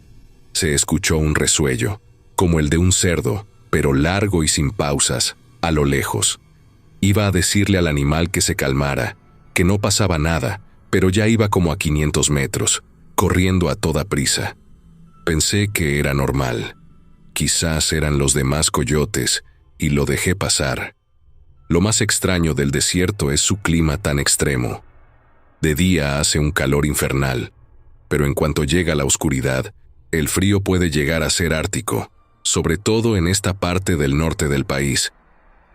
Se escuchó un resuello, como el de un cerdo, pero largo y sin pausas, a lo lejos. Iba a decirle al animal que se calmara, que no pasaba nada, pero ya iba como a 500 metros, corriendo a toda prisa. Pensé que era normal. Quizás eran los demás coyotes, y lo dejé pasar. Lo más extraño del desierto es su clima tan extremo. De día hace un calor infernal, pero en cuanto llega la oscuridad, el frío puede llegar a ser ártico, sobre todo en esta parte del norte del país.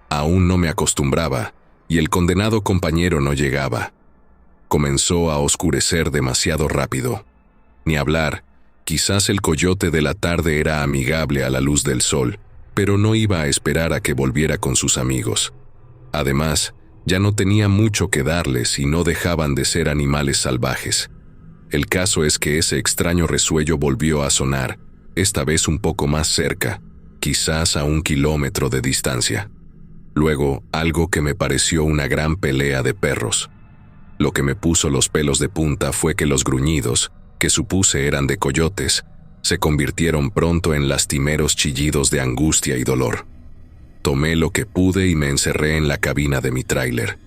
Aún no me acostumbraba, y el condenado compañero no llegaba. Comenzó a oscurecer demasiado rápido. Ni hablar, quizás el coyote de la tarde era amigable a la luz del sol, pero no iba a esperar a que volviera con sus amigos. Además, ya no tenía mucho que darles y no dejaban de ser animales salvajes. El caso es que ese extraño resuello volvió a sonar, esta vez un poco más cerca, quizás a 1 kilómetro de distancia. Luego, algo que me pareció una gran pelea de perros. Lo que me puso los pelos de punta fue que los gruñidos, que supuse eran de coyotes, se convirtieron pronto en lastimeros chillidos de angustia y dolor. Tomé lo que pude y me encerré en la cabina de mi tráiler.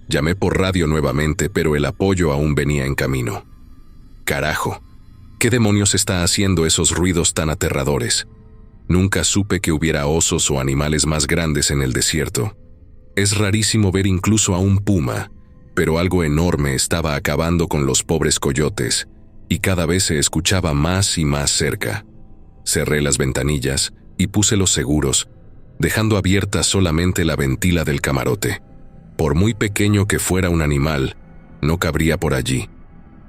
Llamé por radio nuevamente, pero el apoyo aún venía en camino. Carajo, ¿qué demonios está haciendo esos ruidos tan aterradores? Nunca supe que hubiera osos o animales más grandes en el desierto. Es rarísimo ver incluso a un puma, pero algo enorme estaba acabando con los pobres coyotes, y cada vez se escuchaba más y más cerca. Cerré las ventanillas y puse los seguros, dejando abierta solamente la ventila del camarote. Por muy pequeño que fuera un animal, no cabría por allí.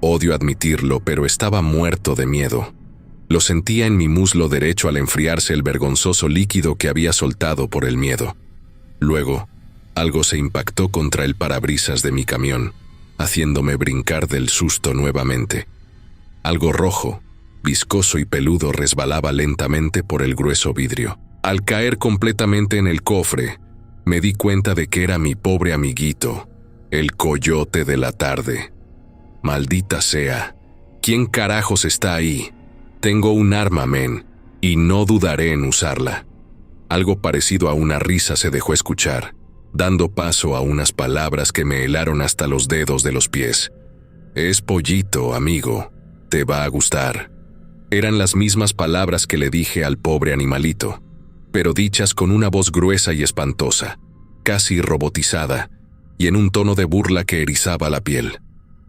Odio admitirlo, pero estaba muerto de miedo. Lo sentía en mi muslo derecho al enfriarse el vergonzoso líquido que había soltado por el miedo. Luego, algo se impactó contra el parabrisas de mi camión, haciéndome brincar del susto nuevamente. Algo rojo, viscoso y peludo, resbalaba lentamente por el grueso vidrio. Al caer completamente en el cofre, me di cuenta de que era mi pobre amiguito, el coyote de la tarde. Maldita sea, ¿quién carajos está ahí? Tengo un arma, men, y no dudaré en usarla. Algo parecido a una risa se dejó escuchar, dando paso a unas palabras que me helaron hasta los dedos de los pies. Es Pollito, amigo, te va a gustar. Eran las mismas palabras que le dije al pobre animalito, pero dichas con una voz gruesa y espantosa, casi robotizada, y en un tono de burla que erizaba la piel.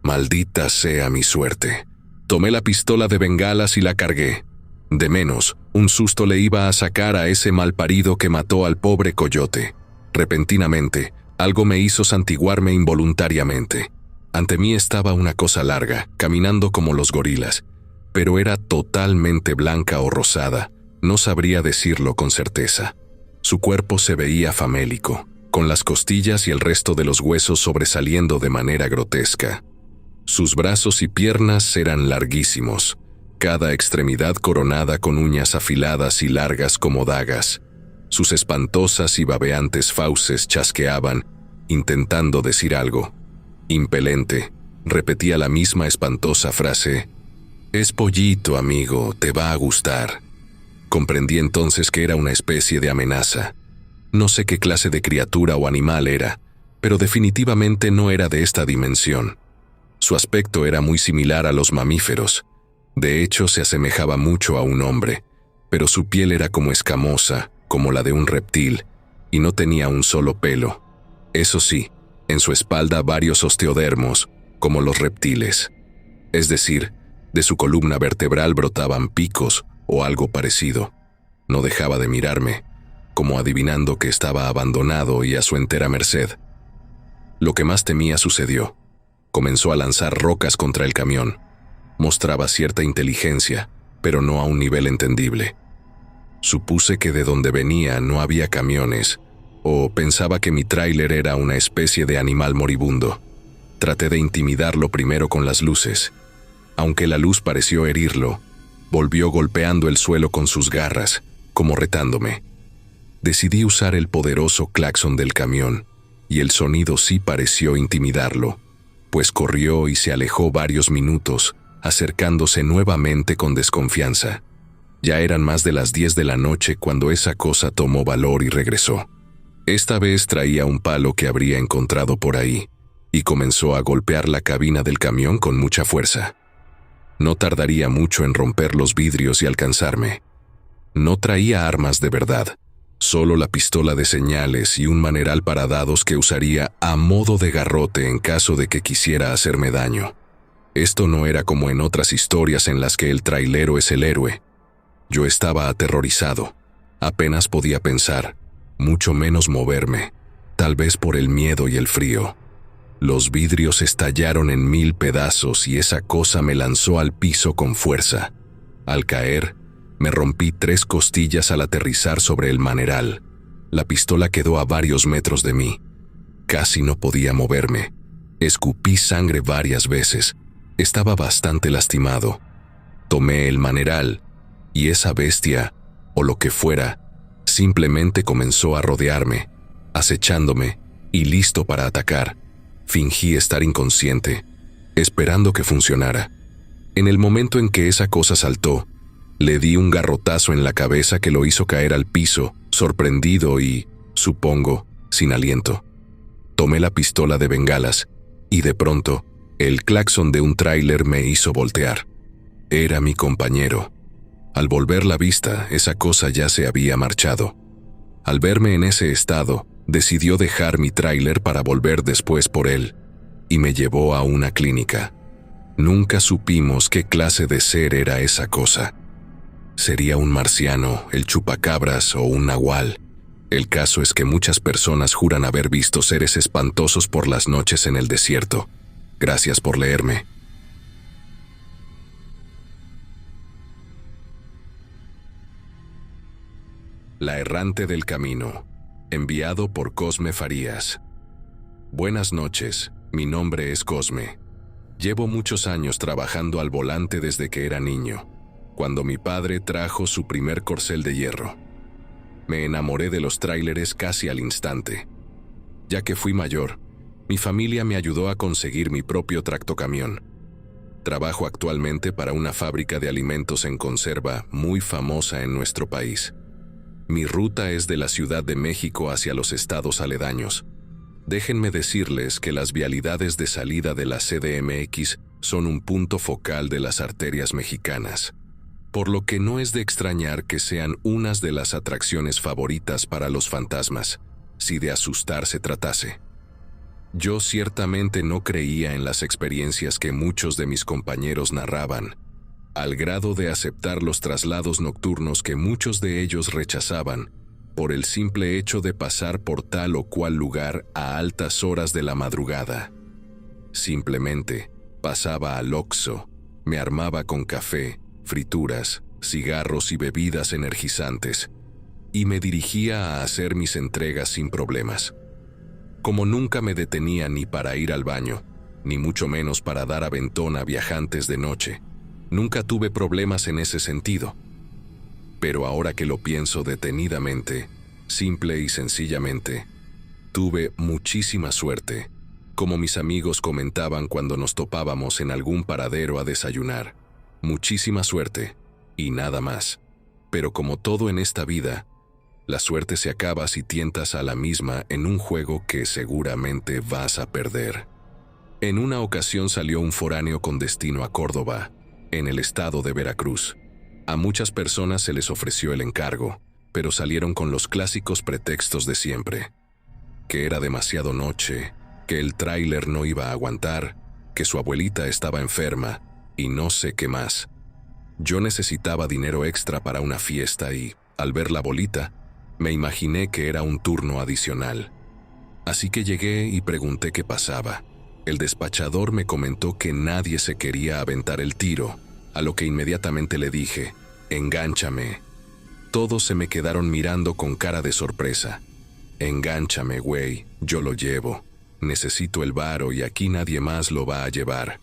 Maldita sea mi suerte. Tomé la pistola de bengalas y la cargué. De menos, un susto le iba a sacar a ese malparido que mató al pobre coyote. Repentinamente, algo me hizo santiguarme involuntariamente. Ante mí estaba una cosa larga, caminando como los gorilas, pero era totalmente blanca o rosada, no sabría decirlo con certeza. Su cuerpo se veía famélico, con las costillas y el resto de los huesos sobresaliendo de manera grotesca. Sus brazos y piernas eran larguísimos, cada extremidad coronada con uñas afiladas y largas como dagas. Sus espantosas y babeantes fauces chasqueaban, intentando decir algo. Impelente, repetía la misma espantosa frase: «Es Pollito, amigo, te va a gustar». Comprendí entonces que era una especie de amenaza. No sé qué clase de criatura o animal era, pero definitivamente no era de esta dimensión. Su aspecto era muy similar a los mamíferos. De hecho, se asemejaba mucho a un hombre, pero su piel era como escamosa, como la de un reptil, y no tenía un solo pelo. Eso sí, en su espalda varios osteodermos, como los reptiles. Es decir, de su columna vertebral brotaban picos o algo parecido. No dejaba de mirarme, como adivinando que estaba abandonado y a su entera merced. Lo que más temía sucedió. Comenzó a lanzar rocas contra el camión. Mostraba cierta inteligencia, pero no a un nivel entendible. Supuse que de donde venía no había camiones, o pensaba que mi tráiler era una especie de animal moribundo. Traté de intimidarlo primero con las luces. Aunque la luz pareció herirlo, volvió golpeando el suelo con sus garras, como retándome. Decidí usar el poderoso claxon del camión, y el sonido sí pareció intimidarlo, pues corrió y se alejó varios minutos, acercándose nuevamente con desconfianza. Ya eran más de las 10 de la noche cuando esa cosa tomó valor y regresó. Esta vez traía un palo que habría encontrado por ahí, y comenzó a golpear la cabina del camión con mucha fuerza. No tardaría mucho en romper los vidrios y alcanzarme. No traía armas de verdad, solo la pistola de señales y un maneral para dados que usaría a modo de garrote en caso de que quisiera hacerme daño. Esto no era como en otras historias en las que el trailero es el héroe. Yo estaba aterrorizado. Apenas podía pensar, mucho menos moverme, tal vez por el miedo y el frío. Los vidrios estallaron en 1000 pedazos y esa cosa me lanzó al piso con fuerza. Al caer, me rompí 3 costillas al aterrizar sobre el maneral. La pistola quedó a varios metros de mí. Casi no podía moverme. Escupí sangre varias veces. Estaba bastante lastimado. Tomé el maneral, y esa bestia, o lo que fuera, simplemente comenzó a rodearme, acechándome y listo para atacar. Fingí estar inconsciente, esperando que funcionara. En el momento en que esa cosa saltó, le di un garrotazo en la cabeza que lo hizo caer al piso, sorprendido y, supongo, sin aliento. Tomé la pistola de bengalas, y de pronto, el claxon de un tráiler me hizo voltear. Era mi compañero. Al volver la vista, esa cosa ya se había marchado. Al verme en ese estado, decidió dejar mi tráiler para volver después por él, y me llevó a una clínica. Nunca supimos qué clase de ser era esa cosa. Sería un marciano, el chupacabras o un nahual. El caso es que muchas personas juran haber visto seres espantosos por las noches en el desierto. Gracias por leerme. La errante del camino. Enviado por Cosme Farías. Buenas noches, mi nombre es Cosme. Llevo muchos años trabajando al volante desde que era niño. cuando mi padre trajo su primer corcel de hierro. Me enamoré de los tráileres casi al instante. Ya que fui mayor, mi familia me ayudó a conseguir mi propio tractocamión. Trabajo actualmente para una fábrica de alimentos en conserva muy famosa en nuestro país. Mi ruta es de la Ciudad de México hacia los estados aledaños. Déjenme decirles que las vialidades de salida de la CDMX son un punto focal de las arterias mexicanas, por lo que no es de extrañar que sean unas de las atracciones favoritas para los fantasmas, si de asustar se tratase. Yo ciertamente no creía en las experiencias que muchos de mis compañeros narraban, al grado de aceptar los traslados nocturnos que muchos de ellos rechazaban, por el simple hecho de pasar por tal o cual lugar a altas horas de la madrugada. Simplemente pasaba al Oxxo, me armaba con café, frituras, cigarros y bebidas energizantes, y me dirigía a hacer mis entregas sin problemas. Como nunca me detenía ni para ir al baño, ni mucho menos para dar aventón a viajantes de noche, nunca tuve problemas en ese sentido. Pero ahora que lo pienso detenidamente, simple y sencillamente, tuve muchísima suerte, como mis amigos comentaban cuando nos topábamos en algún paradero a desayunar. Muchísima suerte, y nada más. Pero como todo en esta vida, la suerte se acaba si tientas a la misma en un juego que seguramente vas a perder. En una ocasión salió un foráneo con destino a Córdoba, en el estado de Veracruz. A muchas personas se les ofreció el encargo, pero salieron con los clásicos pretextos de siempre. Que era demasiado noche, que el tráiler no iba a aguantar, que su abuelita estaba enferma, y no sé qué más. Yo necesitaba dinero extra para una fiesta y, al ver la bolita, me imaginé que era un turno adicional. Así que llegué y pregunté qué pasaba. El despachador me comentó que nadie se quería aventar el tiro, a lo que inmediatamente le dije, «Engánchame». Todos se me quedaron mirando con cara de sorpresa. «Engánchame, güey, yo lo llevo. Necesito el varo y aquí nadie más lo va a llevar».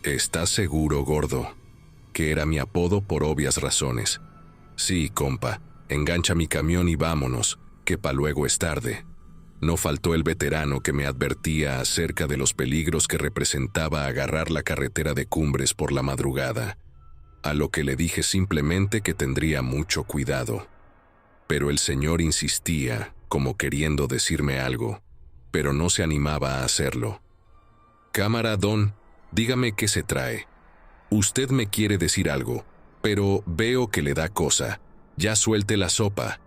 «¿Estás seguro, gordo?», que era mi apodo por obvias razones. «Sí, compa, engancha mi camión y vámonos, que pa' luego es tarde». No faltó el veterano que me advertía acerca de los peligros que representaba agarrar la carretera de Cumbres por la madrugada, a lo que le dije simplemente que tendría mucho cuidado. Pero el señor insistía, como queriendo decirme algo, pero no se animaba a hacerlo. «Cámara, don, dígame qué se trae. Usted me quiere decir algo, pero veo que le da cosa. Ya suelte la sopa».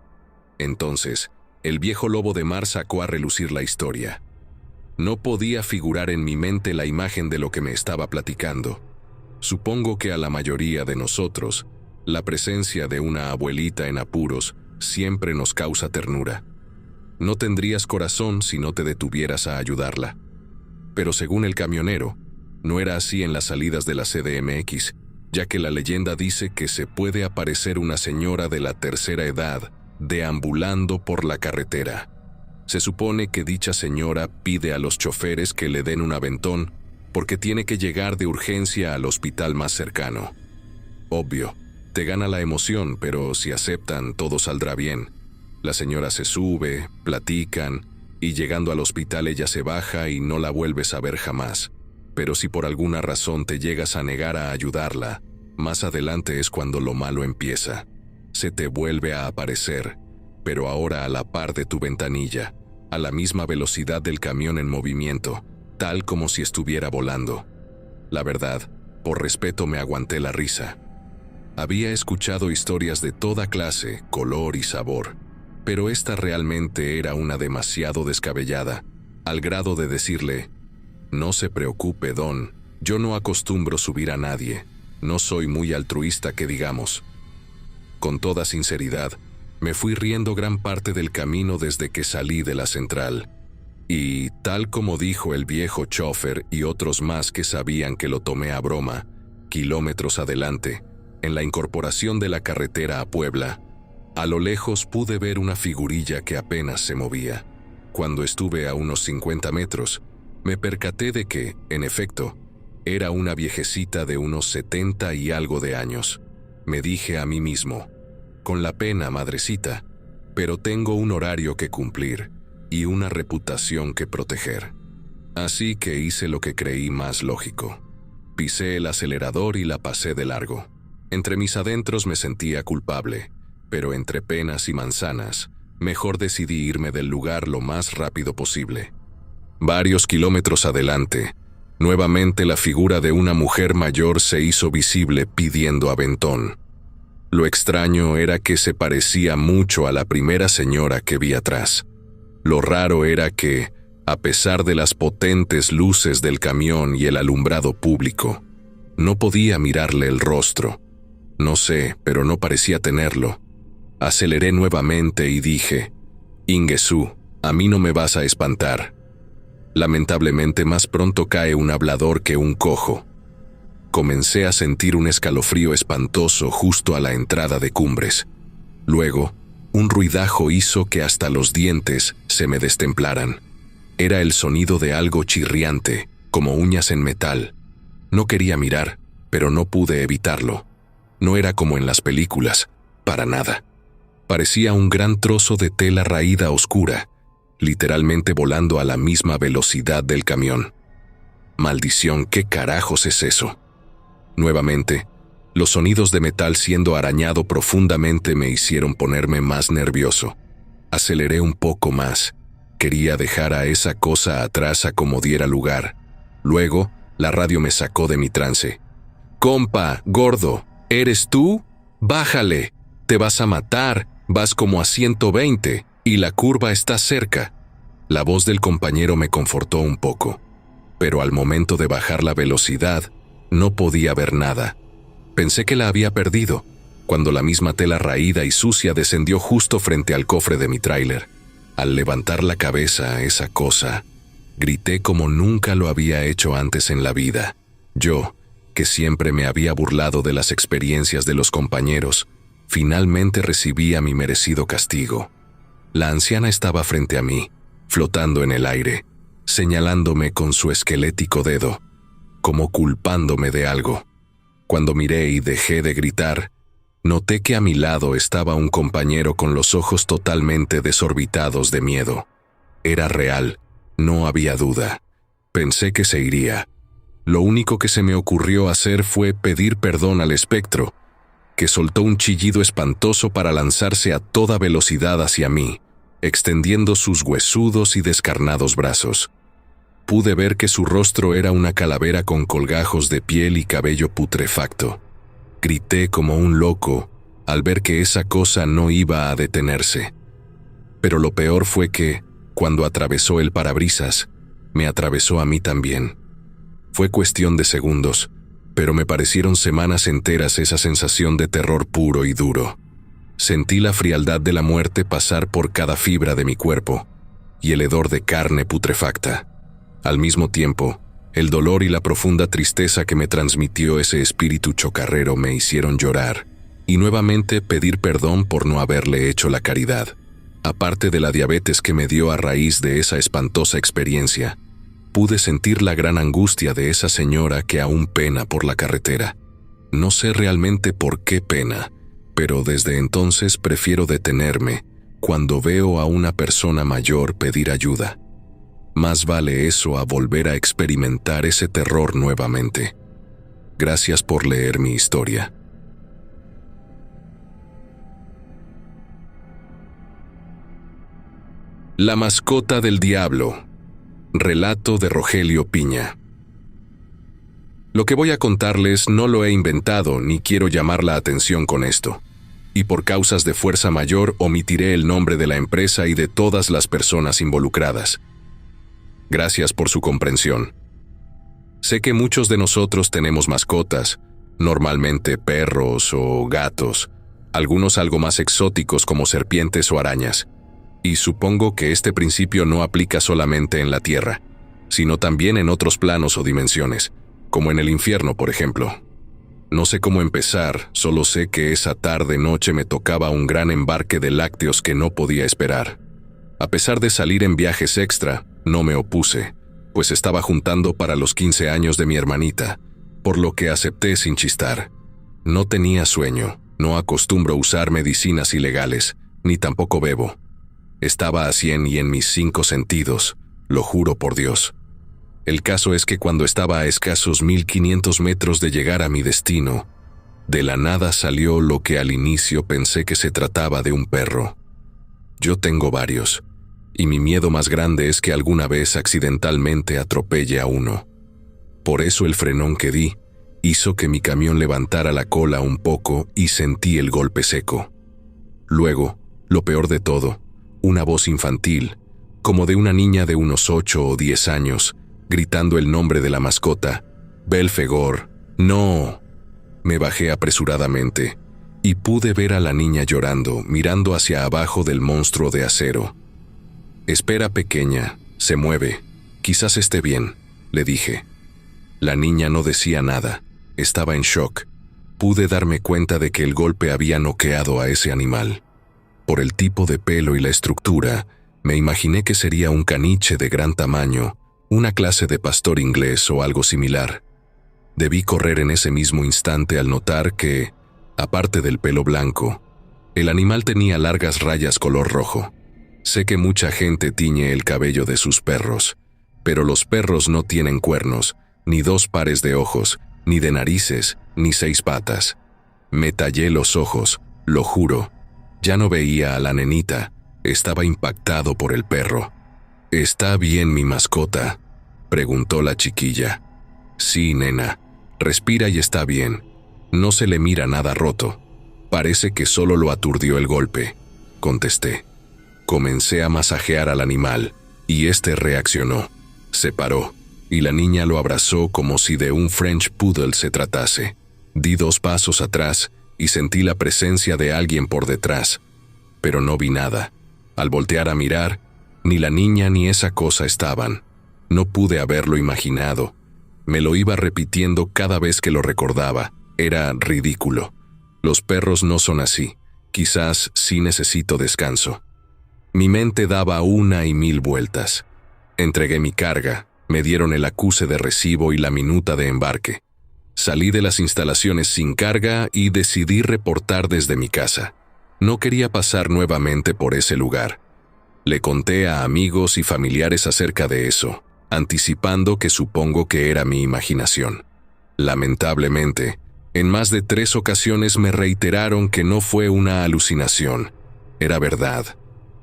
Entonces, el viejo lobo de mar sacó a relucir la historia. No podía figurar en mi mente la imagen de lo que me estaba platicando. Supongo que a la mayoría de nosotros, la presencia de una abuelita en apuros siempre nos causa ternura. No tendrías corazón si no te detuvieras a ayudarla. Pero según el camionero, no era así en las salidas de la CDMX, ya que la leyenda dice que se puede aparecer una señora de la tercera edad deambulando por la carretera. Se supone que dicha señora pide a los choferes que le den un aventón porque tiene que llegar de urgencia al hospital más cercano. Obvio, te gana la emoción, pero si aceptan todo saldrá bien. La señora se sube, platican, y llegando al hospital ella se baja y no la vuelves a ver jamás. Pero si por alguna razón te llegas a negar a ayudarla, más adelante es cuando lo malo empieza. Se te vuelve a aparecer, pero ahora a la par de tu ventanilla, a la misma velocidad del camión en movimiento, tal como si estuviera volando. La verdad, por respeto me aguanté la risa. Había escuchado historias de toda clase, color y sabor, pero esta realmente era una demasiado descabellada, al grado de decirle, «No se preocupe, don, yo no acostumbro subir a nadie, no soy muy altruista que digamos». Con toda sinceridad, me fui riendo gran parte del camino desde que salí de la central. Y, tal como dijo el viejo chofer y otros más que sabían que lo tomé a broma, kilómetros adelante, en la incorporación de la carretera a Puebla, a lo lejos pude ver una figurilla que apenas se movía. Cuando estuve a unos 50 metros, me percaté de que, en efecto, era una viejecita de unos 70 y algo de años. me dije a mí mismo. Con la pena, madrecita, pero tengo un horario que cumplir y una reputación que proteger. Así que hice lo que creí más lógico. Pisé el acelerador y la pasé de largo. Entre mis adentros me sentía culpable, pero entre penas y manzanas, mejor decidí irme del lugar lo más rápido posible. Varios kilómetros adelante, nuevamente la figura de una mujer mayor se hizo visible pidiendo aventón. Lo extraño era que se parecía mucho a la primera señora que vi atrás. Lo raro era que, a pesar de las potentes luces del camión y el alumbrado público, no podía mirarle el rostro. No sé, pero no parecía tenerlo. Aceleré nuevamente y dije, «Ingesú, a mí no me vas a espantar». Lamentablemente más pronto cae un hablador que un cojo. Comencé a sentir un escalofrío espantoso justo a la entrada de Cumbres. Luego, un ruidajo hizo que hasta los dientes se me destemplaran. Era el sonido de algo chirriante, como uñas en metal. No quería mirar, pero no pude evitarlo. No era como en las películas, para nada. Parecía un gran trozo de tela raída oscura, literalmente volando a la misma velocidad del camión. Maldición, ¿qué carajos es eso? Nuevamente, los sonidos de metal siendo arañado profundamente me hicieron ponerme más nervioso. Aceleré un poco más. Quería dejar a esa cosa atrás a como diera lugar. Luego, la radio me sacó de mi trance. «Compa, gordo, ¿eres tú? Bájale, te vas a matar, vas como a 120 y la curva está cerca». La voz del compañero me confortó un poco, pero al momento de bajar la velocidad, no podía ver nada. Pensé que la había perdido, cuando la misma tela raída y sucia descendió justo frente al cofre de mi tráiler. Al levantar la cabeza a esa cosa, grité como nunca lo había hecho antes en la vida. Yo, que siempre me había burlado de las experiencias de los compañeros, finalmente recibía mi merecido castigo. La anciana estaba frente a mí, flotando en el aire, señalándome con su esquelético dedo, como culpándome de algo. Cuando miré y dejé de gritar, noté que a mi lado estaba un compañero con los ojos totalmente desorbitados de miedo. Era real, no había duda. Pensé que se iría. Lo único que se me ocurrió hacer fue pedir perdón al espectro, que soltó un chillido espantoso para lanzarse a toda velocidad hacia mí, extendiendo sus huesudos y descarnados brazos. Pude ver que su rostro era una calavera con colgajos de piel y cabello putrefacto. Grité como un loco al ver que esa cosa no iba a detenerse. Pero lo peor fue que, cuando atravesó el parabrisas, me atravesó a mí también. Fue cuestión de segundos, pero me parecieron semanas enteras esa sensación de terror puro y duro. Sentí la frialdad de la muerte pasar por cada fibra de mi cuerpo y el hedor de carne putrefacta. Al mismo tiempo, el dolor y la profunda tristeza que me transmitió ese espíritu chocarrero me hicieron llorar y nuevamente pedir perdón por no haberle hecho la caridad. Aparte de la diabetes que me dio a raíz de esa espantosa experiencia, pude sentir la gran angustia de esa señora que aún pena por la carretera. No sé realmente por qué pena, pero desde entonces prefiero detenerme cuando veo a una persona mayor pedir ayuda. Más vale eso a volver a experimentar ese terror nuevamente. Gracias por leer mi historia. La mascota del diablo. Relato de Rogelio Piña. Lo que voy a contarles no lo he inventado ni quiero llamar la atención con esto. Y por causas de fuerza mayor omitiré el nombre de la empresa y de todas las personas involucradas. Gracias por su comprensión. Sé que muchos de nosotros tenemos mascotas, normalmente perros o gatos, algunos algo más exóticos como serpientes o arañas. Y supongo que este principio no aplica solamente en la Tierra, sino también en otros planos o dimensiones, como en el infierno, por ejemplo. No sé cómo empezar, solo sé que esa tarde-noche me tocaba un gran embarque de lácteos que no podía esperar. A pesar de salir en viajes extra, no me opuse, pues estaba juntando para los 15 años de mi hermanita, por lo que acepté sin chistar. No tenía sueño, no acostumbro usar medicinas ilegales, ni tampoco bebo. Estaba a 100 y en mis 5 sentidos, lo juro por Dios. El caso es que cuando estaba a escasos 1500 metros de llegar a mi destino, de la nada salió lo que al inicio pensé que se trataba de un perro. Yo tengo varios, y mi miedo más grande es que alguna vez accidentalmente atropelle a uno. Por eso el frenón que di hizo que mi camión levantara la cola un poco y sentí el golpe seco. Luego, lo peor de todo, una voz infantil, como de una niña de unos 8 o 10 años, gritando el nombre de la mascota, Belfegor, ¡no! Me bajé apresuradamente y pude ver a la niña llorando, mirando hacia abajo del monstruo de acero. «Espera, pequeña, se mueve, quizás esté bien», le dije. La niña no decía nada, estaba en shock. Pude darme cuenta de que el golpe había noqueado a ese animal. Por el tipo de pelo y la estructura, me imaginé que sería un caniche de gran tamaño, una clase de pastor inglés o algo similar. Debí correr en ese mismo instante al notar que, aparte del pelo blanco, el animal tenía largas rayas color rojo. Sé que mucha gente tiñe el cabello de sus perros, pero los perros no tienen cuernos, ni 2 pares de ojos, ni de narices, ni 6 patas. Me tallé los ojos, lo juro. Ya no veía a la nenita, estaba impactado por el perro. «¿Está bien mi mascota?», preguntó la chiquilla. «Sí, nena, respira y está bien. No se le mira nada roto. Parece que solo lo aturdió el golpe», contesté. Comencé a masajear al animal, y este reaccionó. Se paró, y la niña lo abrazó como si de un French Poodle se tratase. Di 2 pasos atrás y sentí la presencia de alguien por detrás, pero no vi nada. Al voltear a mirar, ni la niña ni esa cosa estaban. No pude haberlo imaginado. Me lo iba repitiendo cada vez que lo recordaba. Era ridículo. Los perros no son así. Quizás sí necesito descanso. Mi mente daba 1 y 1000 vueltas. Entregué mi carga, me dieron el acuse de recibo y la minuta de embarque. Salí de las instalaciones sin carga y decidí reportar desde mi casa. No quería pasar nuevamente por ese lugar. Le conté a amigos y familiares acerca de eso, anticipando que supongo que era mi imaginación. Lamentablemente, en más de 3 ocasiones me reiteraron que no fue una alucinación. Era verdad.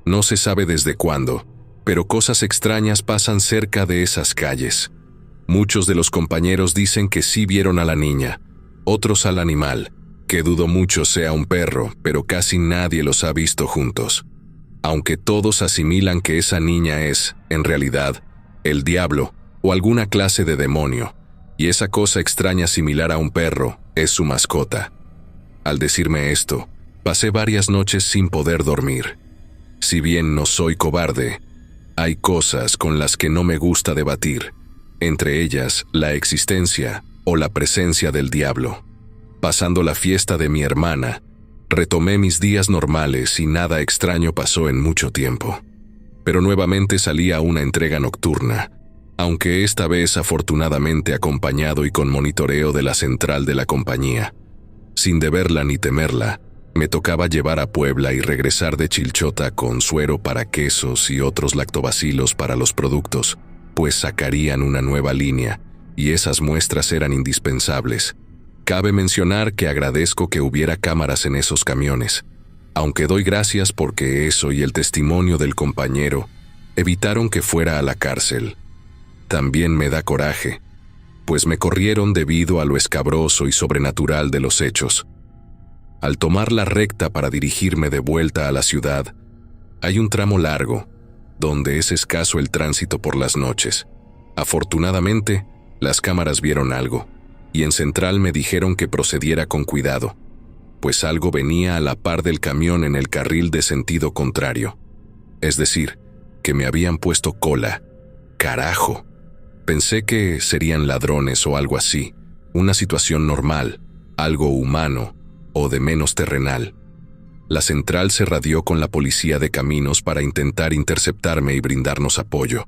No se sabe desde cuándo, pero cosas extrañas pasan cerca de esas calles. Muchos de los compañeros dicen que sí vieron a la niña, otros al animal, que dudo mucho sea un perro, pero casi nadie los ha visto juntos. Aunque todos asimilan que esa niña es, en realidad, el diablo o alguna clase de demonio, y esa cosa extraña similar a un perro es su mascota. Al decirme esto, pasé varias noches sin poder dormir. Si bien no soy cobarde, hay cosas con las que no me gusta debatir, entre ellas la existencia o la presencia del diablo. Pasando la fiesta de mi hermana, retomé mis días normales y nada extraño pasó en mucho tiempo. Pero nuevamente salí a una entrega nocturna, aunque esta vez afortunadamente acompañado y con monitoreo de la central de la compañía. Sin deberla ni temerla, me tocaba llevar a Puebla y regresar de Chilchota con suero para quesos y otros lactobacilos para los productos, pues sacarían una nueva línea, y esas muestras eran indispensables. Cabe mencionar que agradezco que hubiera cámaras en esos camiones, aunque doy gracias porque eso y el testimonio del compañero evitaron que fuera a la cárcel. También me da coraje, pues me corrieron debido a lo escabroso y sobrenatural de los hechos. Al tomar la recta para dirigirme de vuelta a la ciudad, hay un tramo largo, donde es escaso el tránsito por las noches. Afortunadamente, las cámaras vieron algo, y en Central me dijeron que procediera con cuidado, pues algo venía a la par del camión en el carril de sentido contrario. Es decir, que me habían puesto cola. ¡Carajo! Pensé que serían ladrones o algo así, una situación normal, algo humano o de menos terrenal. La central se radió con la policía de caminos para intentar interceptarme y brindarnos apoyo.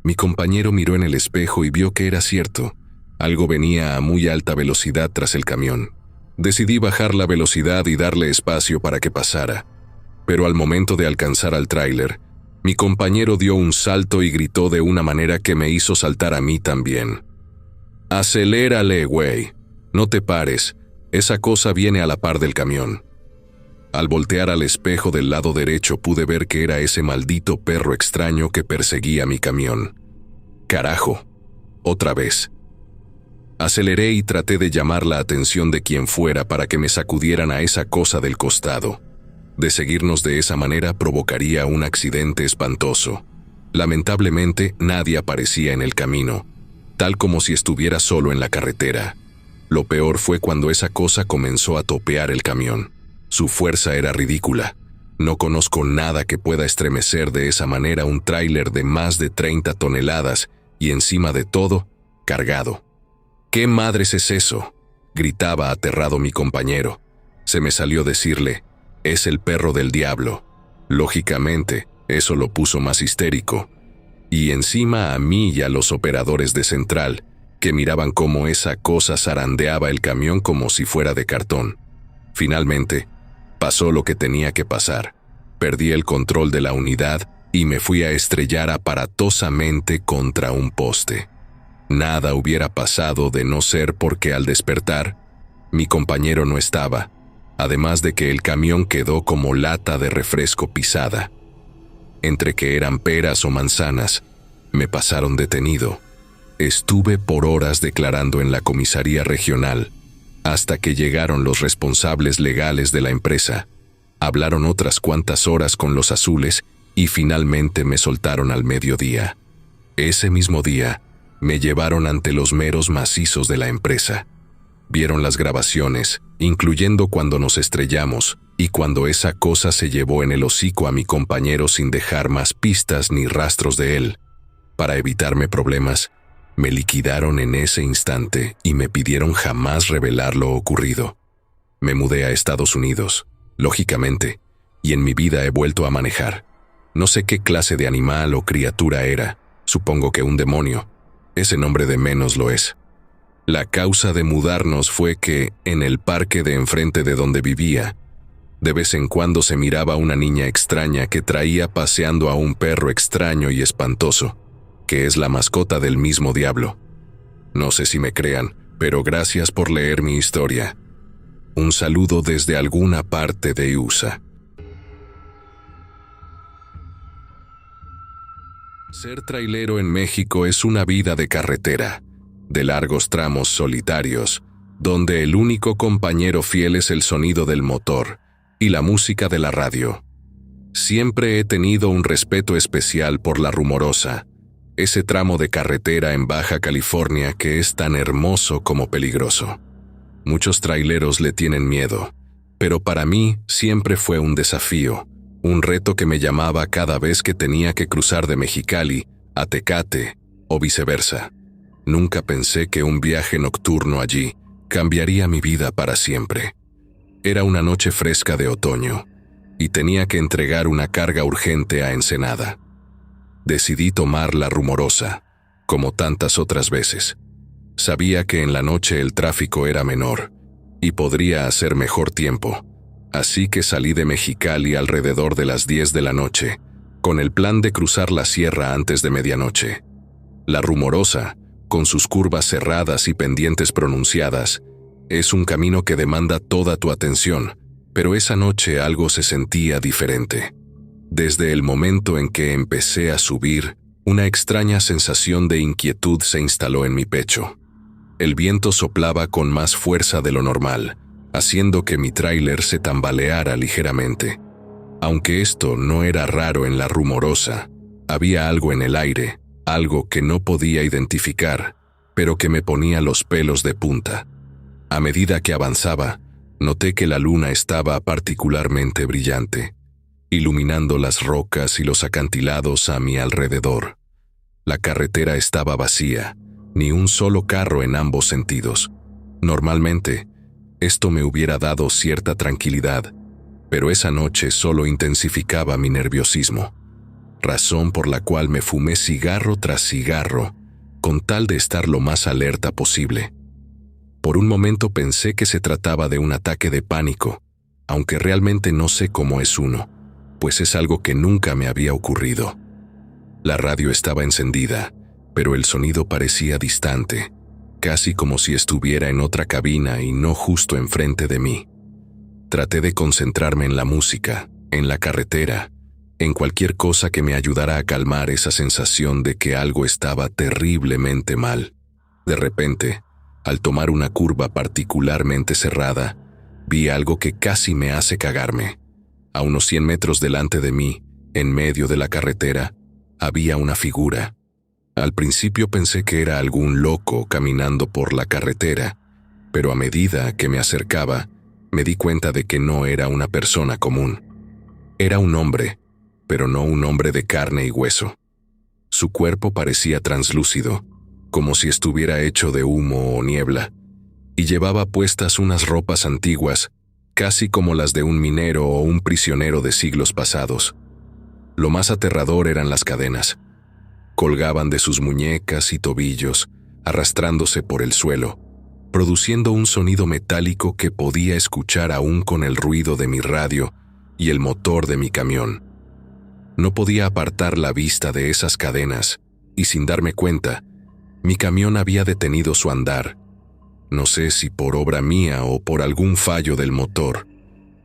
Mi compañero miró en el espejo y vio que era cierto. Algo venía a muy alta velocidad tras el camión. Decidí bajar la velocidad y darle espacio para que pasara, pero al momento de alcanzar al tráiler, mi compañero dio un salto y gritó de una manera que me hizo saltar a mí también. «Acelérale, güey. No te pares. Esa cosa viene a la par del camión». Al voltear al espejo del lado derecho pude ver que era ese maldito perro extraño que perseguía mi camión. Carajo. Otra vez. Aceleré y traté de llamar la atención de quien fuera para que me sacudieran a esa cosa del costado. De seguirnos de esa manera provocaría un accidente espantoso. Lamentablemente, nadie aparecía en el camino, tal como si estuviera solo en la carretera. Lo peor fue cuando esa cosa comenzó a topear el camión. Su fuerza era ridícula. No conozco nada que pueda estremecer de esa manera un tráiler de más de 30 toneladas y encima de todo, cargado. «¿Qué madres es eso?», gritaba aterrado mi compañero. Se me salió decirle: «Es el perro del diablo». Lógicamente, eso lo puso más histérico. Y encima a mí y a los operadores de central, que miraban cómo esa cosa zarandeaba el camión como si fuera de cartón. Finalmente, pasó lo que tenía que pasar. Perdí el control de la unidad y me fui a estrellar aparatosamente contra un poste. Nada hubiera pasado de no ser porque al despertar, mi compañero no estaba, además de que el camión quedó como lata de refresco pisada. Entre que eran peras o manzanas, me pasaron detenido. Estuve por horas declarando en la comisaría regional, hasta que llegaron los responsables legales de la empresa. Hablaron otras cuantas horas con los azules y finalmente me soltaron al mediodía. Ese mismo día, me llevaron ante los meros macizos de la empresa. Vieron las grabaciones, incluyendo cuando nos estrellamos y cuando esa cosa se llevó en el hocico a mi compañero sin dejar más pistas ni rastros de él. Para evitarme problemas, me liquidaron en ese instante y me pidieron jamás revelar lo ocurrido. Me mudé a Estados Unidos, lógicamente, y en mi vida he vuelto a manejar. No sé qué clase de animal o criatura era, supongo que un demonio. Ese nombre de menos lo es. La causa de mudarnos fue que, en el parque de enfrente de donde vivía, de vez en cuando se miraba una niña extraña que traía paseando a un perro extraño y espantoso, que es la mascota del mismo diablo. No sé si me crean, pero gracias por leer mi historia. Un saludo desde alguna parte de USA. Ser trailero en México es una vida de carretera, de largos tramos solitarios, donde el único compañero fiel es el sonido del motor y la música de la radio. Siempre he tenido un respeto especial por La Rumorosa, ese tramo de carretera en Baja California que es tan hermoso como peligroso. Muchos traileros le tienen miedo, pero para mí siempre fue un desafío, un reto que me llamaba cada vez que tenía que cruzar de Mexicali a Tecate o viceversa. Nunca pensé que un viaje nocturno allí cambiaría mi vida para siempre. Era una noche fresca de otoño y tenía que entregar una carga urgente a Ensenada. Decidí tomar La Rumorosa, como tantas otras veces. Sabía que en la noche el tráfico era menor y podría hacer mejor tiempo. Así que salí de Mexicali alrededor de las 10 de la noche, con el plan de cruzar la sierra antes de medianoche. La Rumorosa, con sus curvas cerradas y pendientes pronunciadas, es un camino que demanda toda tu atención, pero esa noche algo se sentía diferente. Desde el momento en que empecé a subir, una extraña sensación de inquietud se instaló en mi pecho. El viento soplaba con más fuerza de lo normal, haciendo que mi tráiler se tambaleara ligeramente. Aunque esto no era raro en La Rumorosa, había algo en el aire, algo que no podía identificar, pero que me ponía los pelos de punta. A medida que avanzaba, noté que la luna estaba particularmente brillante, iluminando las rocas y los acantilados a mi alrededor. La carretera estaba vacía, ni un solo carro en ambos sentidos. Normalmente, esto me hubiera dado cierta tranquilidad, pero esa noche solo intensificaba mi nerviosismo, razón por la cual me fumé cigarro tras cigarro, con tal de estar lo más alerta posible. Por un momento pensé que se trataba de un ataque de pánico, aunque realmente no sé cómo es uno, pues es algo que nunca me había ocurrido. La radio estaba encendida, pero el sonido parecía distante, casi como si estuviera en otra cabina y no justo enfrente de mí. Traté de concentrarme en la música, en la carretera, en cualquier cosa que me ayudara a calmar esa sensación de que algo estaba terriblemente mal. De repente, al tomar una curva particularmente cerrada, vi algo que casi me hace cagarme. A unos 100 metros delante de mí, en medio de la carretera, había una figura. Al principio pensé que era algún loco caminando por la carretera, pero a medida que me acercaba, me di cuenta de que no era una persona común. Era un hombre, pero no un hombre de carne y hueso. Su cuerpo parecía translúcido, como si estuviera hecho de humo o niebla, y llevaba puestas unas ropas antiguas, casi como las de un minero o un prisionero de siglos pasados. Lo más aterrador eran las cadenas. Colgaban de sus muñecas y tobillos, arrastrándose por el suelo, produciendo un sonido metálico que podía escuchar aún con el ruido de mi radio y el motor de mi camión. No podía apartar la vista de esas cadenas, y sin darme cuenta, mi camión había detenido su andar. No sé si por obra mía o por algún fallo del motor.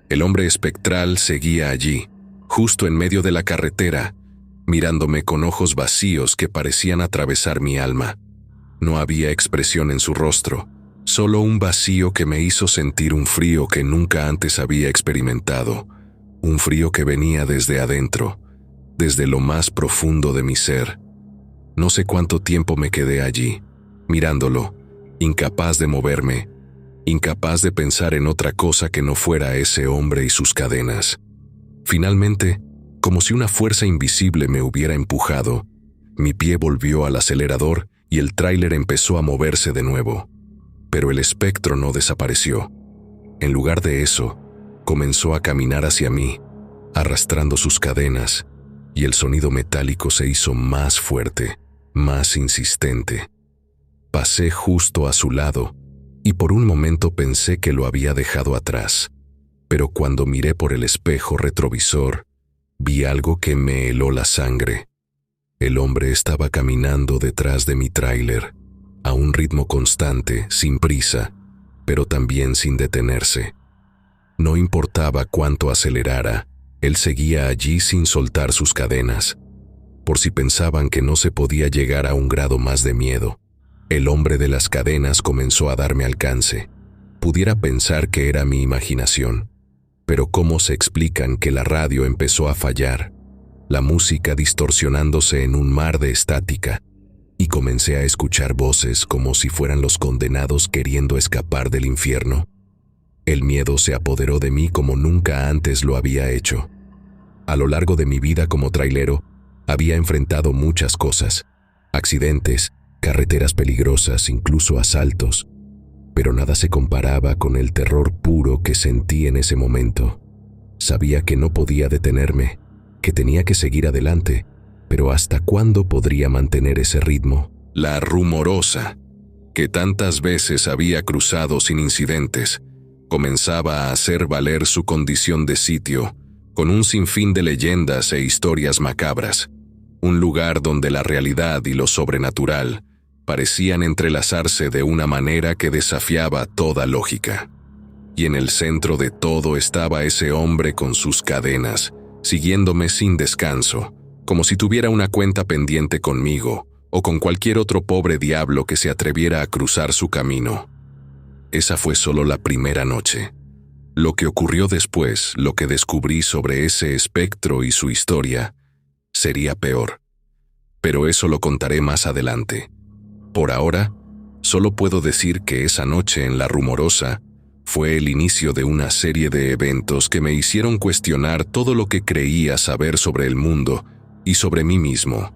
El hombre espectral seguía allí, justo en medio de la carretera, mirándome con ojos vacíos que parecían atravesar mi alma. No había expresión en su rostro, solo un vacío que me hizo sentir un frío que nunca antes había experimentado, un frío que venía desde adentro, desde lo más profundo de mi ser. No sé cuánto tiempo me quedé allí, mirándolo, incapaz de moverme, incapaz de pensar en otra cosa que no fuera ese hombre y sus cadenas. Finalmente, como si una fuerza invisible me hubiera empujado, mi pie volvió al acelerador y el tráiler empezó a moverse de nuevo. Pero el espectro no desapareció. En lugar de eso, comenzó a caminar hacia mí, arrastrando sus cadenas, y el sonido metálico se hizo más fuerte, más insistente. Pasé justo a su lado, y por un momento pensé que lo había dejado atrás, pero cuando miré por el espejo retrovisor, vi algo que me heló la sangre. El hombre estaba caminando detrás de mi tráiler, a un ritmo constante, sin prisa, pero también sin detenerse. No importaba cuánto acelerara, él seguía allí sin soltar sus cadenas. Por si pensaban que no se podía llegar a un grado más de miedo, el hombre de las cadenas comenzó a darme alcance. Pudiera pensar que era mi imaginación, pero ¿cómo se explican que la radio empezó a fallar, la música distorsionándose en un mar de estática, y comencé a escuchar voces como si fueran los condenados queriendo escapar del infierno? El miedo se apoderó de mí como nunca antes lo había hecho. A lo largo de mi vida como trailero, había enfrentado muchas cosas, accidentes, carreteras peligrosas, incluso asaltos, pero nada se comparaba con el terror puro que sentí en ese momento. Sabía que no podía detenerme, que tenía que seguir adelante, pero ¿hasta cuándo podría mantener ese ritmo? La rumorosa, que tantas veces había cruzado sin incidentes, comenzaba a hacer valer su condición de sitio, con un sinfín de leyendas e historias macabras, un lugar donde la realidad y lo sobrenatural parecían entrelazarse de una manera que desafiaba toda lógica. Y en el centro de todo estaba ese hombre con sus cadenas, siguiéndome sin descanso, como si tuviera una cuenta pendiente conmigo o con cualquier otro pobre diablo que se atreviera a cruzar su camino. Esa fue solo la primera noche. Lo que ocurrió después, lo que descubrí sobre ese espectro y su historia, sería peor. Pero eso lo contaré más adelante. Por ahora, solo puedo decir que esa noche en La Rumorosa fue el inicio de una serie de eventos que me hicieron cuestionar todo lo que creía saber sobre el mundo y sobre mí mismo.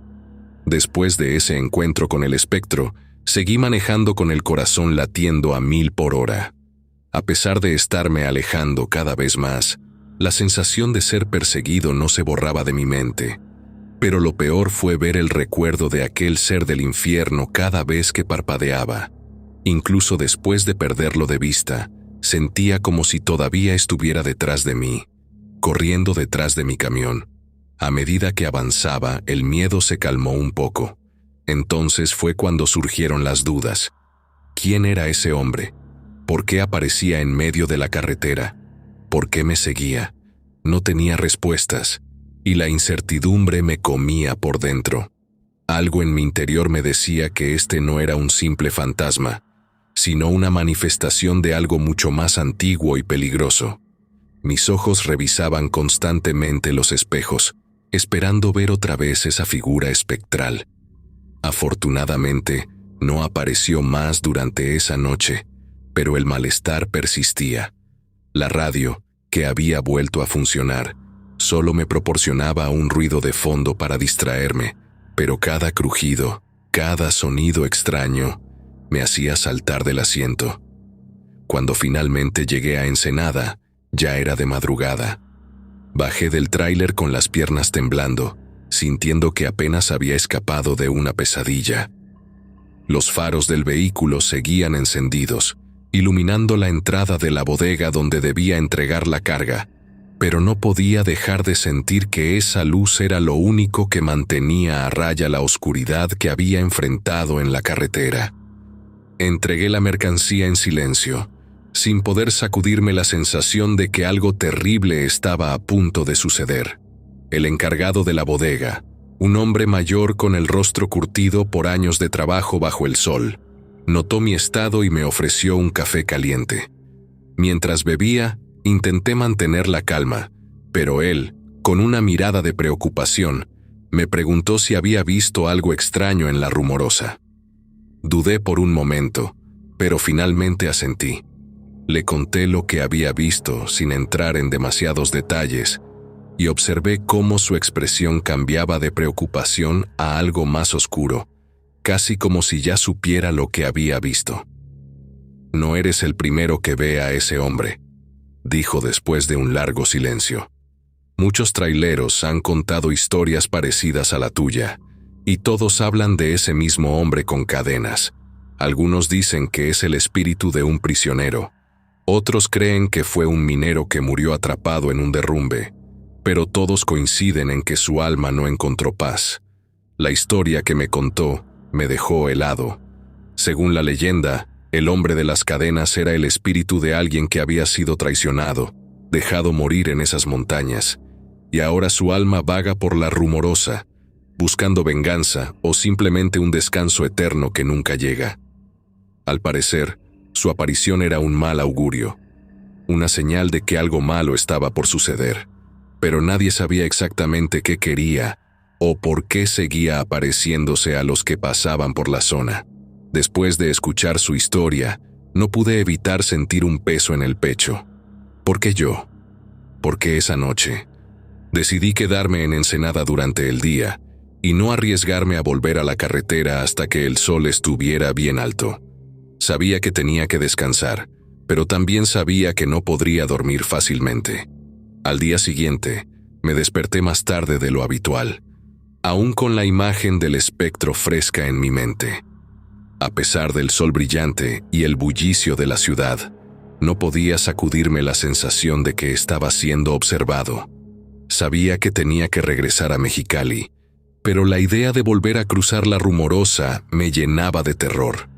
Después de ese encuentro con el espectro, seguí manejando con el corazón latiendo a 1000 por hora. A pesar de estarme alejando cada vez más, la sensación de ser perseguido no se borraba de mi mente. Pero lo peor fue ver el recuerdo de aquel ser del infierno cada vez que parpadeaba, Incluso después de perderlo de vista, sentía como si todavía estuviera detrás de mí, corriendo detrás de mi camión. A medida que avanzaba, el miedo se calmó un poco. Entonces fue cuando surgieron las dudas. ¿Quién era ese hombre? ¿Por qué aparecía en medio de la carretera? ¿Por qué me seguía? No tenía respuestas, y la incertidumbre me comía por dentro. Algo en mi interior me decía que este no era un simple fantasma, sino una manifestación de algo mucho más antiguo y peligroso. Mis ojos revisaban constantemente los espejos, esperando ver otra vez esa figura espectral. Afortunadamente, no apareció más durante esa noche, pero el malestar persistía. La radio, que había vuelto a funcionar, solo me proporcionaba un ruido de fondo para distraerme, pero cada crujido, cada sonido extraño, me hacía saltar del asiento. Cuando finalmente llegué a Ensenada, ya era de madrugada. Bajé del tráiler con las piernas temblando, sintiendo que apenas había escapado de una pesadilla. Los faros del vehículo seguían encendidos, iluminando la entrada de la bodega donde debía entregar la carga, pero no podía dejar de sentir que esa luz era lo único que mantenía a raya la oscuridad que había enfrentado en la carretera. Entregué la mercancía en silencio, sin poder sacudirme la sensación de que algo terrible estaba a punto de suceder. El encargado de la bodega, un hombre mayor con el rostro curtido por años de trabajo bajo el sol, notó mi estado y me ofreció un café caliente. Mientras bebía, intenté mantener la calma, pero él, con una mirada de preocupación, me preguntó si había visto algo extraño en la Rumorosa. Dudé por un momento, pero finalmente asentí. Le conté lo que había visto sin entrar en demasiados detalles, y observé cómo su expresión cambiaba de preocupación a algo más oscuro, casi como si ya supiera lo que había visto. «No eres el primero que ve a ese hombre», dijo después de un largo silencio. «Muchos traileros han contado historias parecidas a la tuya, y todos hablan de ese mismo hombre con cadenas. Algunos dicen que es el espíritu de un prisionero. Otros creen que fue un minero que murió atrapado en un derrumbe, pero todos coinciden en que su alma no encontró paz. La historia que me contó me dejó helado. Según la leyenda, el hombre de las cadenas era el espíritu de alguien que había sido traicionado, dejado morir en esas montañas, y ahora su alma vaga por la Rumorosa, buscando venganza o simplemente un descanso eterno que nunca llega. Al parecer, su aparición era un mal augurio, una señal de que algo malo estaba por suceder, pero nadie sabía exactamente qué quería o por qué seguía apareciéndose a los que pasaban por la zona. Después de escuchar su historia, no pude evitar sentir un peso en el pecho. ¿Por qué yo? ¿Por qué esa noche? Decidí quedarme en Ensenada durante el día y no arriesgarme a volver a la carretera hasta que el sol estuviera bien alto. Sabía que tenía que descansar, pero también sabía que no podría dormir fácilmente. Al día siguiente, me desperté más tarde de lo habitual, aún con la imagen del espectro fresca en mi mente. A pesar del sol brillante y el bullicio de la ciudad, no podía sacudirme la sensación de que estaba siendo observado. Sabía que tenía que regresar a Mexicali, pero la idea de volver a cruzar la Rumorosa me llenaba de terror.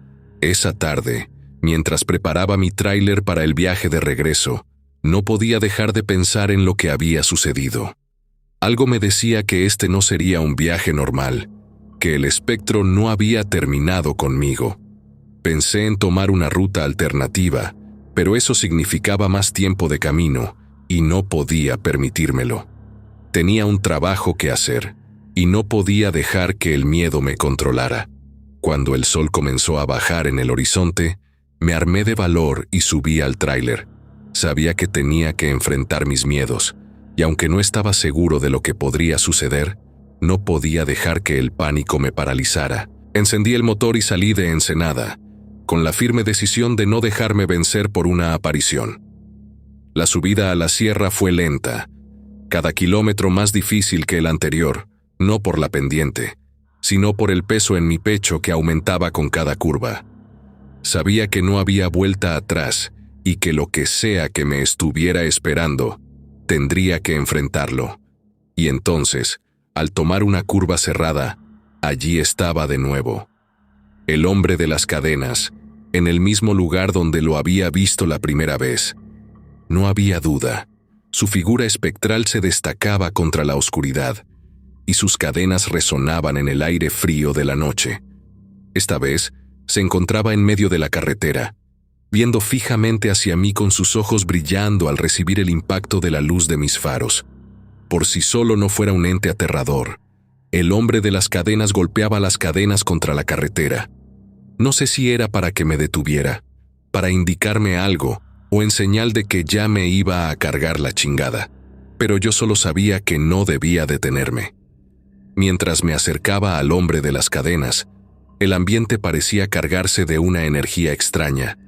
Esa tarde, mientras preparaba mi tráiler para el viaje de regreso, no podía dejar de pensar en lo que había sucedido. Algo me decía que este no sería un viaje normal, que el espectro no había terminado conmigo. Pensé en tomar una ruta alternativa, pero eso significaba más tiempo de camino, y no podía permitírmelo. Tenía un trabajo que hacer, y no podía dejar que el miedo me controlara. Cuando el sol comenzó a bajar en el horizonte, me armé de valor y subí al tráiler. Sabía que tenía que enfrentar mis miedos, y aunque no estaba seguro de lo que podría suceder, no podía dejar que el pánico me paralizara. Encendí el motor y salí de Ensenada, con la firme decisión de no dejarme vencer por una aparición. La subida a la sierra fue lenta, cada kilómetro más difícil que el anterior, no por la pendiente, sino por el peso en mi pecho que aumentaba con cada curva. Sabía que no había vuelta atrás y que lo que sea que me estuviera esperando, tendría que enfrentarlo. Y entonces, al tomar una curva cerrada, allí estaba de nuevo. El hombre de las cadenas, en el mismo lugar donde lo había visto la primera vez. No había duda. Su figura espectral se destacaba contra la oscuridad, y sus cadenas resonaban en el aire frío de la noche. Esta vez, se encontraba en medio de la carretera, viendo fijamente hacia mí con sus ojos brillando al recibir el impacto de la luz de mis faros. Por si solo no fuera un ente aterrador, el hombre de las cadenas golpeaba las cadenas contra la carretera. No sé si era para que me detuviera, para indicarme algo, o en señal de que ya me iba a cargar la chingada, pero yo solo sabía que no debía detenerme. Mientras me acercaba al hombre de las cadenas, el ambiente parecía cargarse de una energía extraña,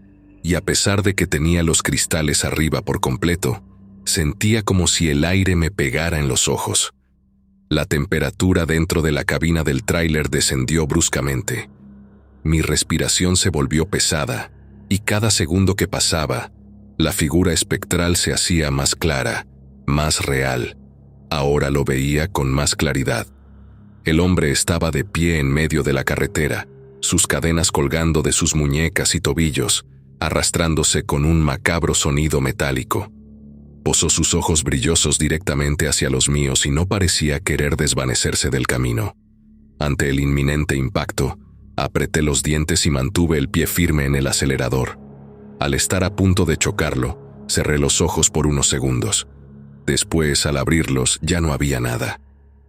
y a pesar de que tenía los cristales arriba por completo, sentía como si el aire me pegara en los ojos. La temperatura dentro de la cabina del tráiler descendió bruscamente. Mi respiración se volvió pesada, y cada segundo que pasaba, la figura espectral se hacía más clara, más real. Ahora lo veía con más claridad. El hombre estaba de pie en medio de la carretera, sus cadenas colgando de sus muñecas y tobillos, arrastrándose con un macabro sonido metálico. Posó sus ojos brillosos directamente hacia los míos y no parecía querer desvanecerse del camino. Ante el inminente impacto, apreté los dientes y mantuve el pie firme en el acelerador. Al estar a punto de chocarlo, cerré los ojos por unos segundos. Después, al abrirlos, ya no había nada.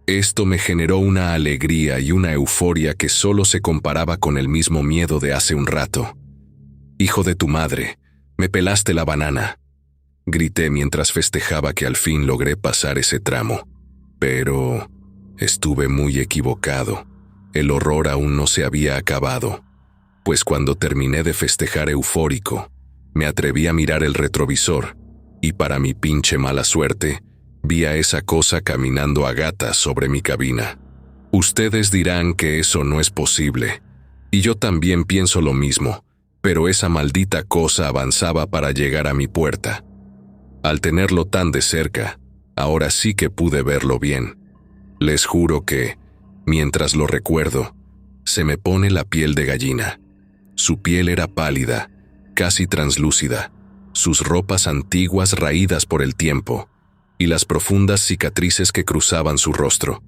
Esto me generó una alegría y una euforia que solo se comparaba con el mismo miedo de hace un rato. «Hijo de tu madre, me pelaste la banana», grité mientras festejaba que al fin logré pasar ese tramo. Pero estuve muy equivocado. El horror aún no se había acabado, pues cuando terminé de festejar eufórico, me atreví a mirar el retrovisor, y para mi pinche mala suerte, vi a esa cosa caminando a gatas sobre mi cabina. Ustedes dirán que eso no es posible, y yo también pienso lo mismo, pero esa maldita cosa avanzaba para llegar a mi puerta. Al tenerlo tan de cerca, ahora sí que pude verlo bien. Les juro que, mientras lo recuerdo, se me pone la piel de gallina. Su piel era pálida, casi translúcida, sus ropas antiguas raídas por el tiempo, y las profundas cicatrices que cruzaban su rostro,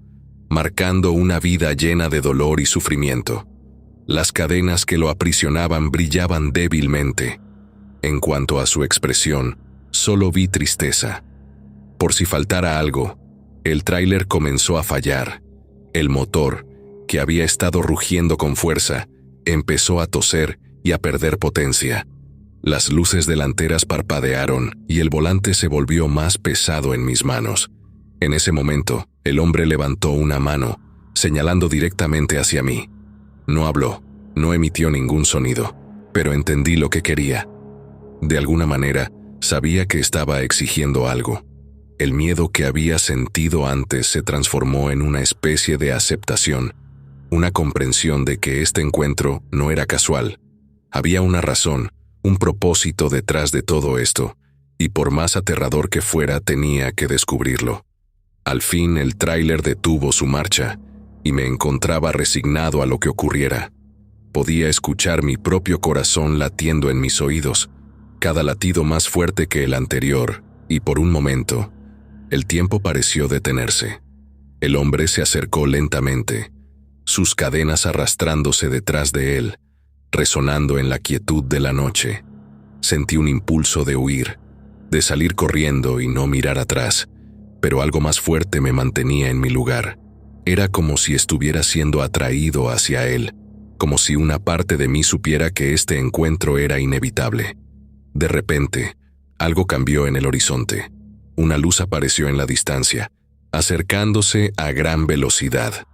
marcando una vida llena de dolor y sufrimiento. Las cadenas que lo aprisionaban brillaban débilmente. En cuanto a su expresión, solo vi tristeza. Por si faltara algo, el tráiler comenzó a fallar. El motor, que había estado rugiendo con fuerza, empezó a toser y a perder potencia. Las luces delanteras parpadearon y el volante se volvió más pesado en mis manos. En ese momento, el hombre levantó una mano, señalando directamente hacia mí. No habló, no emitió ningún sonido, pero entendí lo que quería. De alguna manera, sabía que estaba exigiendo algo. El miedo que había sentido antes se transformó en una especie de aceptación, una comprensión de que este encuentro no era casual. Había una razón, un propósito detrás de todo esto, y por más aterrador que fuera tenía que descubrirlo. Al fin el tráiler detuvo su marcha, y me encontraba resignado a lo que ocurriera. Podía escuchar mi propio corazón latiendo en mis oídos, cada latido más fuerte que el anterior, y por un momento, el tiempo pareció detenerse. El hombre se acercó lentamente, sus cadenas arrastrándose detrás de él, resonando en la quietud de la noche. Sentí un impulso de huir, de salir corriendo y no mirar atrás, pero algo más fuerte me mantenía en mi lugar. Era como si estuviera siendo atraído hacia él, como si una parte de mí supiera que este encuentro era inevitable. De repente, algo cambió en el horizonte. Una luz apareció en la distancia, acercándose a gran velocidad.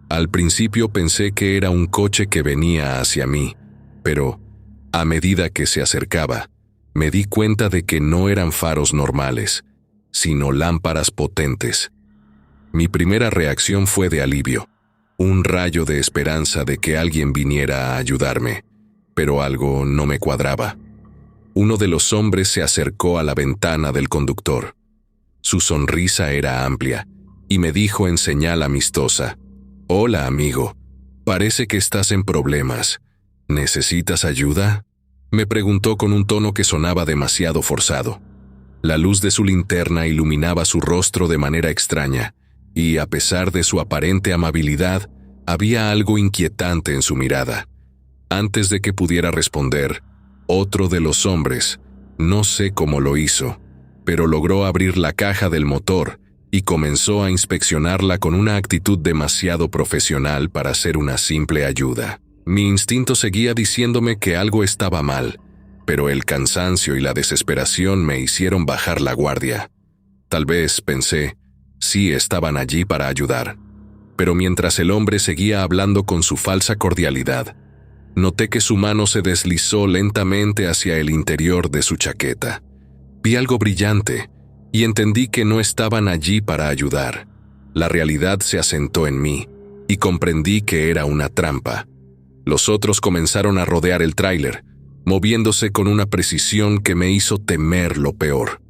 Al principio pensé que era un coche que venía hacia mí, pero, a medida que se acercaba, me di cuenta de que no eran faros normales, sino lámparas potentes. Mi primera reacción fue de alivio, un rayo de esperanza de que alguien viniera a ayudarme, pero algo no me cuadraba. Uno de los hombres se acercó a la ventana del conductor. Su sonrisa era amplia y me dijo en señal amistosa: «Hola, amigo. Parece que estás en problemas. ¿Necesitas ayuda?», me preguntó con un tono que sonaba demasiado forzado. La luz de su linterna iluminaba su rostro de manera extraña, y a pesar de su aparente amabilidad, había algo inquietante en su mirada. Antes de que pudiera responder, otro de los hombres, no sé cómo lo hizo, pero logró abrir la caja del motor y comenzó a inspeccionarla con una actitud demasiado profesional para ser una simple ayuda. Mi instinto seguía diciéndome que algo estaba mal, pero el cansancio y la desesperación me hicieron bajar la guardia. Tal vez, pensé, sí estaban allí para ayudar. Pero mientras el hombre seguía hablando con su falsa cordialidad, noté que su mano se deslizó lentamente hacia el interior de su chaqueta. Vi algo brillante y entendí que no estaban allí para ayudar. La realidad se asentó en mí y comprendí que era una trampa. Los otros comenzaron a rodear el tráiler, moviéndose con una precisión que me hizo temer lo peor.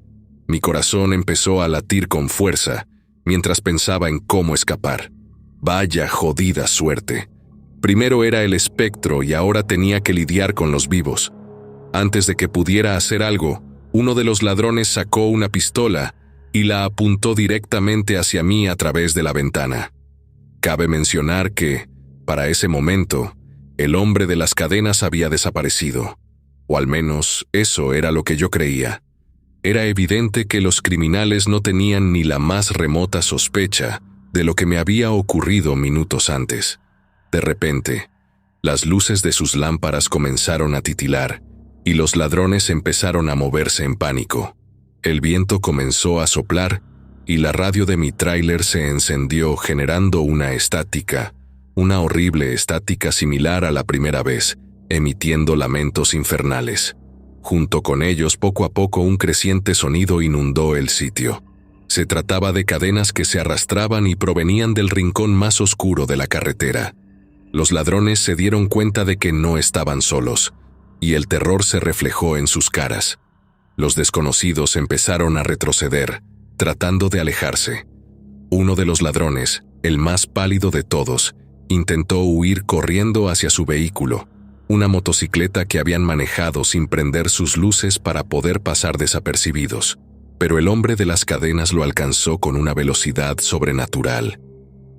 Mi corazón empezó a latir con fuerza mientras pensaba en cómo escapar. Vaya jodida suerte. Primero era el espectro y ahora tenía que lidiar con los vivos. Antes de que pudiera hacer algo, uno de los ladrones sacó una pistola y la apuntó directamente hacia mí a través de la ventana. Cabe mencionar que, para ese momento, el hombre de las cadenas había desaparecido, o al menos eso era lo que yo creía. Era evidente que los criminales no tenían ni la más remota sospecha de lo que me había ocurrido minutos antes. De repente, las luces de sus lámparas comenzaron a titilar y los ladrones empezaron a moverse en pánico. El viento comenzó a soplar y la radio de mi tráiler se encendió generando una horrible estática similar a la primera vez, emitiendo lamentos infernales. Junto con ellos, poco a poco, un creciente sonido inundó el sitio. Se trataba de cadenas que se arrastraban y provenían del rincón más oscuro de la carretera. Los ladrones se dieron cuenta de que no estaban solos, y el terror se reflejó en sus caras. Los desconocidos empezaron a retroceder, tratando de alejarse. Uno de los ladrones, el más pálido de todos, intentó huir corriendo hacia su vehículo, una motocicleta que habían manejado sin prender sus luces para poder pasar desapercibidos. Pero el hombre de las cadenas lo alcanzó con una velocidad sobrenatural.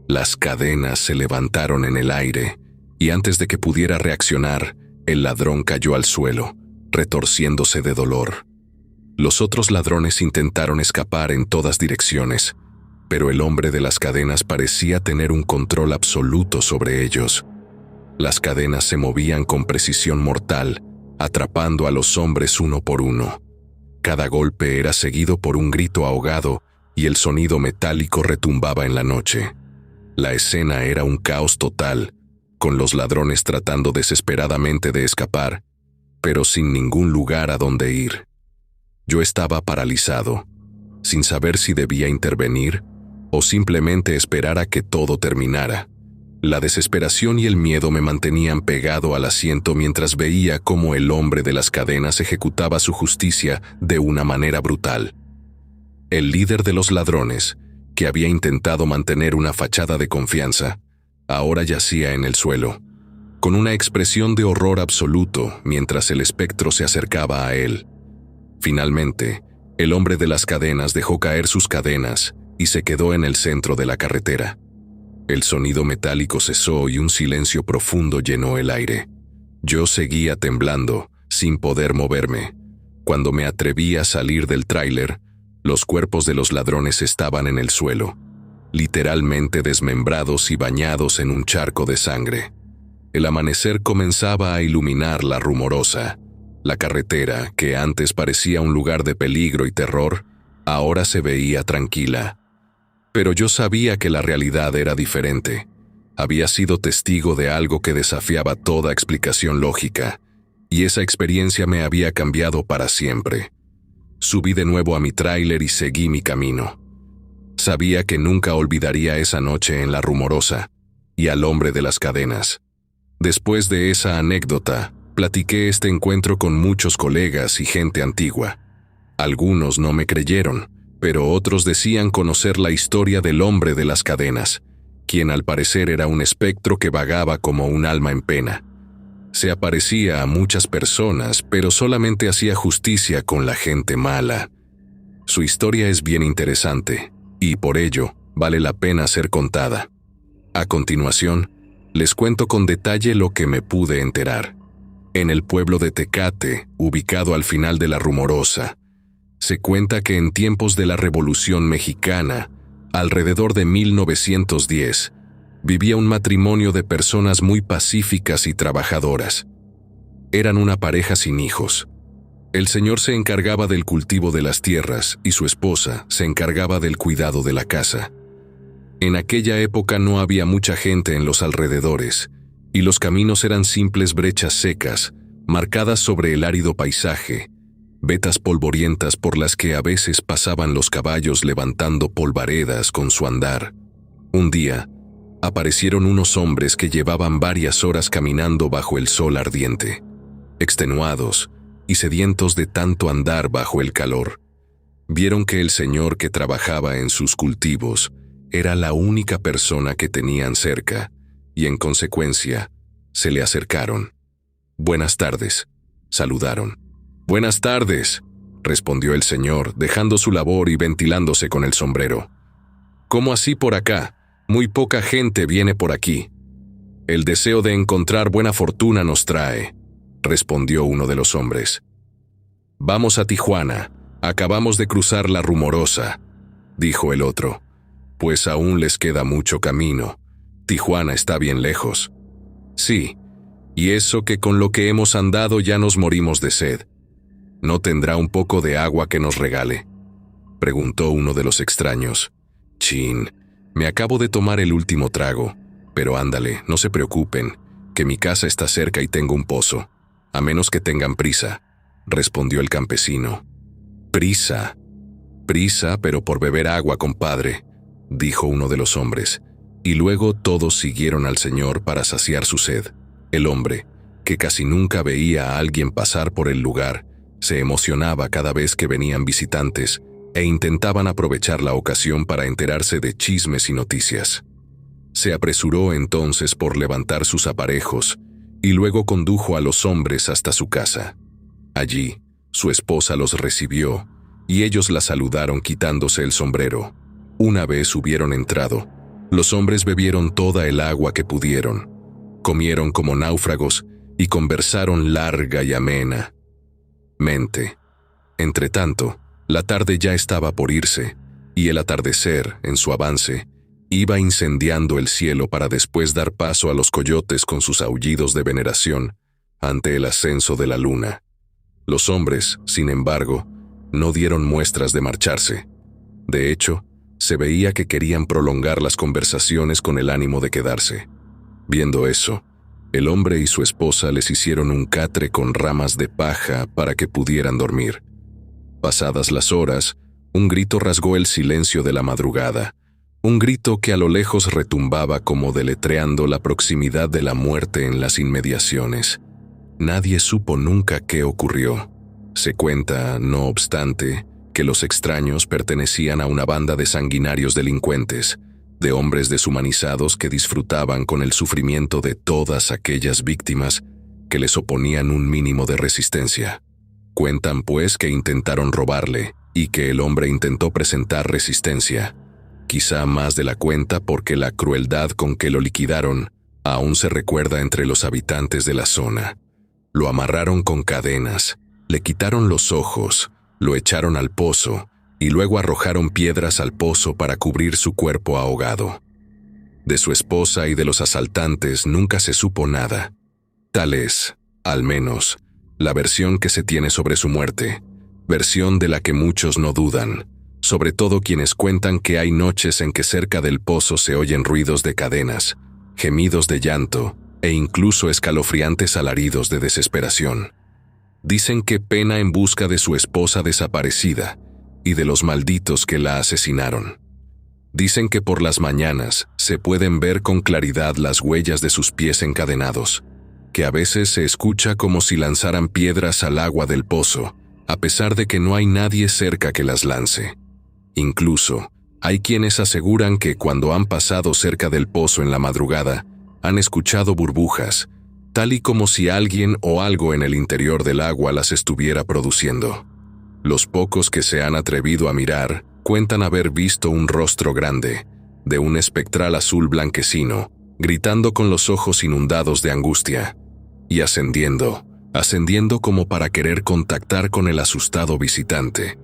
Las cadenas se levantaron en el aire, y antes de que pudiera reaccionar, el ladrón cayó al suelo, retorciéndose de dolor. Los otros ladrones intentaron escapar en todas direcciones, pero el hombre de las cadenas parecía tener un control absoluto sobre ellos. Las cadenas se movían con precisión mortal, atrapando a los hombres uno por uno. Cada golpe era seguido por un grito ahogado y el sonido metálico retumbaba en la noche. La escena era un caos total, con los ladrones tratando desesperadamente de escapar, pero sin ningún lugar a donde ir. Yo estaba paralizado, sin saber si debía intervenir o simplemente esperar a que todo terminara. La desesperación y el miedo me mantenían pegado al asiento mientras veía cómo el hombre de las cadenas ejecutaba su justicia de una manera brutal. El líder de los ladrones, que había intentado mantener una fachada de confianza, ahora yacía en el suelo, con una expresión de horror absoluto mientras el espectro se acercaba a él. Finalmente, el hombre de las cadenas dejó caer sus cadenas y se quedó en el centro de la carretera. El sonido metálico cesó y un silencio profundo llenó el aire. Yo seguía temblando, sin poder moverme. Cuando me atreví a salir del tráiler, los cuerpos de los ladrones estaban en el suelo, literalmente desmembrados y bañados en un charco de sangre. El amanecer comenzaba a iluminar la rumorosa. La carretera, que antes parecía un lugar de peligro y terror, ahora se veía tranquila. Pero yo sabía que la realidad era diferente. Había sido testigo de algo que desafiaba toda explicación lógica, y esa experiencia me había cambiado para siempre. Subí de nuevo a mi tráiler y seguí mi camino. Sabía que nunca olvidaría esa noche en la rumorosa y al hombre de las cadenas. Después de esa anécdota, Platiqué este encuentro con muchos colegas y gente antigua. Algunos no me creyeron, pero otros decían conocer la historia del hombre de las cadenas, quien al parecer era un espectro que vagaba como un alma en pena. Se aparecía a muchas personas, pero solamente hacía justicia con la gente mala. Su historia es bien interesante, y por ello vale la pena ser contada. A continuación, les cuento con detalle lo que me pude enterar. En el pueblo de Tecate, ubicado al final de la Rumorosa, se cuenta que en tiempos de la Revolución Mexicana, alrededor de 1910, vivía un matrimonio de personas muy pacíficas y trabajadoras. Eran una pareja sin hijos. El señor se encargaba del cultivo de las tierras y su esposa se encargaba del cuidado de la casa. En aquella época no había mucha gente en los alrededores, y los caminos eran simples brechas secas, marcadas sobre el árido paisaje, vetas polvorientas por las que a veces pasaban los caballos levantando polvaredas con su andar. Un día, aparecieron unos hombres que llevaban varias horas caminando bajo el sol ardiente, extenuados y sedientos de tanto andar bajo el calor. Vieron que el señor que trabajaba en sus cultivos era la única persona que tenían cerca, y en consecuencia, se le acercaron. «Buenas tardes», saludaron. «Buenas tardes», respondió el señor, dejando su labor y ventilándose con el sombrero. «¿Cómo así por acá? Muy poca gente viene por aquí». «El deseo de encontrar buena fortuna nos trae», respondió uno de los hombres. «Vamos a Tijuana, acabamos de cruzar la Rumorosa», dijo el otro. «Pues aún les queda mucho camino. Tijuana está bien lejos». «Sí, y eso que con lo que hemos andado ya nos morimos de sed. ¿No tendrá un poco de agua que nos regale?», preguntó uno de los extraños. «Chin, me acabo de tomar el último trago, pero ándale, no se preocupen, que mi casa está cerca y tengo un pozo, a menos que tengan prisa», respondió el campesino. «Prisa, prisa, pero por beber agua, compadre», dijo uno de los hombres, y luego todos siguieron al señor para saciar su sed. El hombre, que casi nunca veía a alguien pasar por el lugar, se emocionaba cada vez que venían visitantes e intentaban aprovechar la ocasión para enterarse de chismes y noticias. Se apresuró entonces por levantar sus aparejos y luego condujo a los hombres hasta su casa. Allí, su esposa los recibió y ellos la saludaron quitándose el sombrero. Una vez hubieron entrado, los hombres bebieron toda el agua que pudieron, comieron como náufragos y conversaron larga y amenamente. Entretanto, la tarde ya estaba por irse, y el atardecer, en su avance, iba incendiando el cielo para después dar paso a los coyotes con sus aullidos de veneración ante el ascenso de la luna. Los hombres, sin embargo, no dieron muestras de marcharse. De hecho, se veía que querían prolongar las conversaciones con el ánimo de quedarse. Viendo eso, el hombre y su esposa les hicieron un catre con ramas de paja para que pudieran dormir. Pasadas las horas, un grito rasgó el silencio de la madrugada, un grito que a lo lejos retumbaba como deletreando la proximidad de la muerte en las inmediaciones. Nadie supo nunca qué ocurrió. Se cuenta, no obstante, que los extraños pertenecían a una banda de sanguinarios delincuentes, de hombres deshumanizados que disfrutaban con el sufrimiento de todas aquellas víctimas que les oponían un mínimo de resistencia. Cuentan pues que intentaron robarle y que el hombre intentó presentar resistencia, quizá más de la cuenta porque la crueldad con que lo liquidaron aún se recuerda entre los habitantes de la zona. Lo amarraron con cadenas, le quitaron los ojos, lo echaron al pozo y luego arrojaron piedras al pozo para cubrir su cuerpo ahogado. De su esposa y de los asaltantes nunca se supo nada. Tal es, al menos, la versión que se tiene sobre su muerte, versión de la que muchos no dudan, sobre todo quienes cuentan que hay noches en que cerca del pozo se oyen ruidos de cadenas, gemidos de llanto e incluso escalofriantes alaridos de desesperación. Dicen que pena en busca de su esposa desaparecida y de los malditos que la asesinaron. Dicen que por las mañanas se pueden ver con claridad las huellas de sus pies encadenados. que a veces se escucha como si lanzaran piedras al agua del pozo, a pesar de que no hay nadie cerca que las lance. Incluso, hay quienes aseguran que cuando han pasado cerca del pozo en la madrugada, han escuchado burbujas, tal y como si alguien o algo en el interior del agua las estuviera produciendo. Los pocos que se han atrevido a mirar cuentan haber visto un rostro grande, de un espectral azul blanquecino, gritando con los ojos inundados de angustia, y ascendiendo como para querer contactar con el asustado visitante,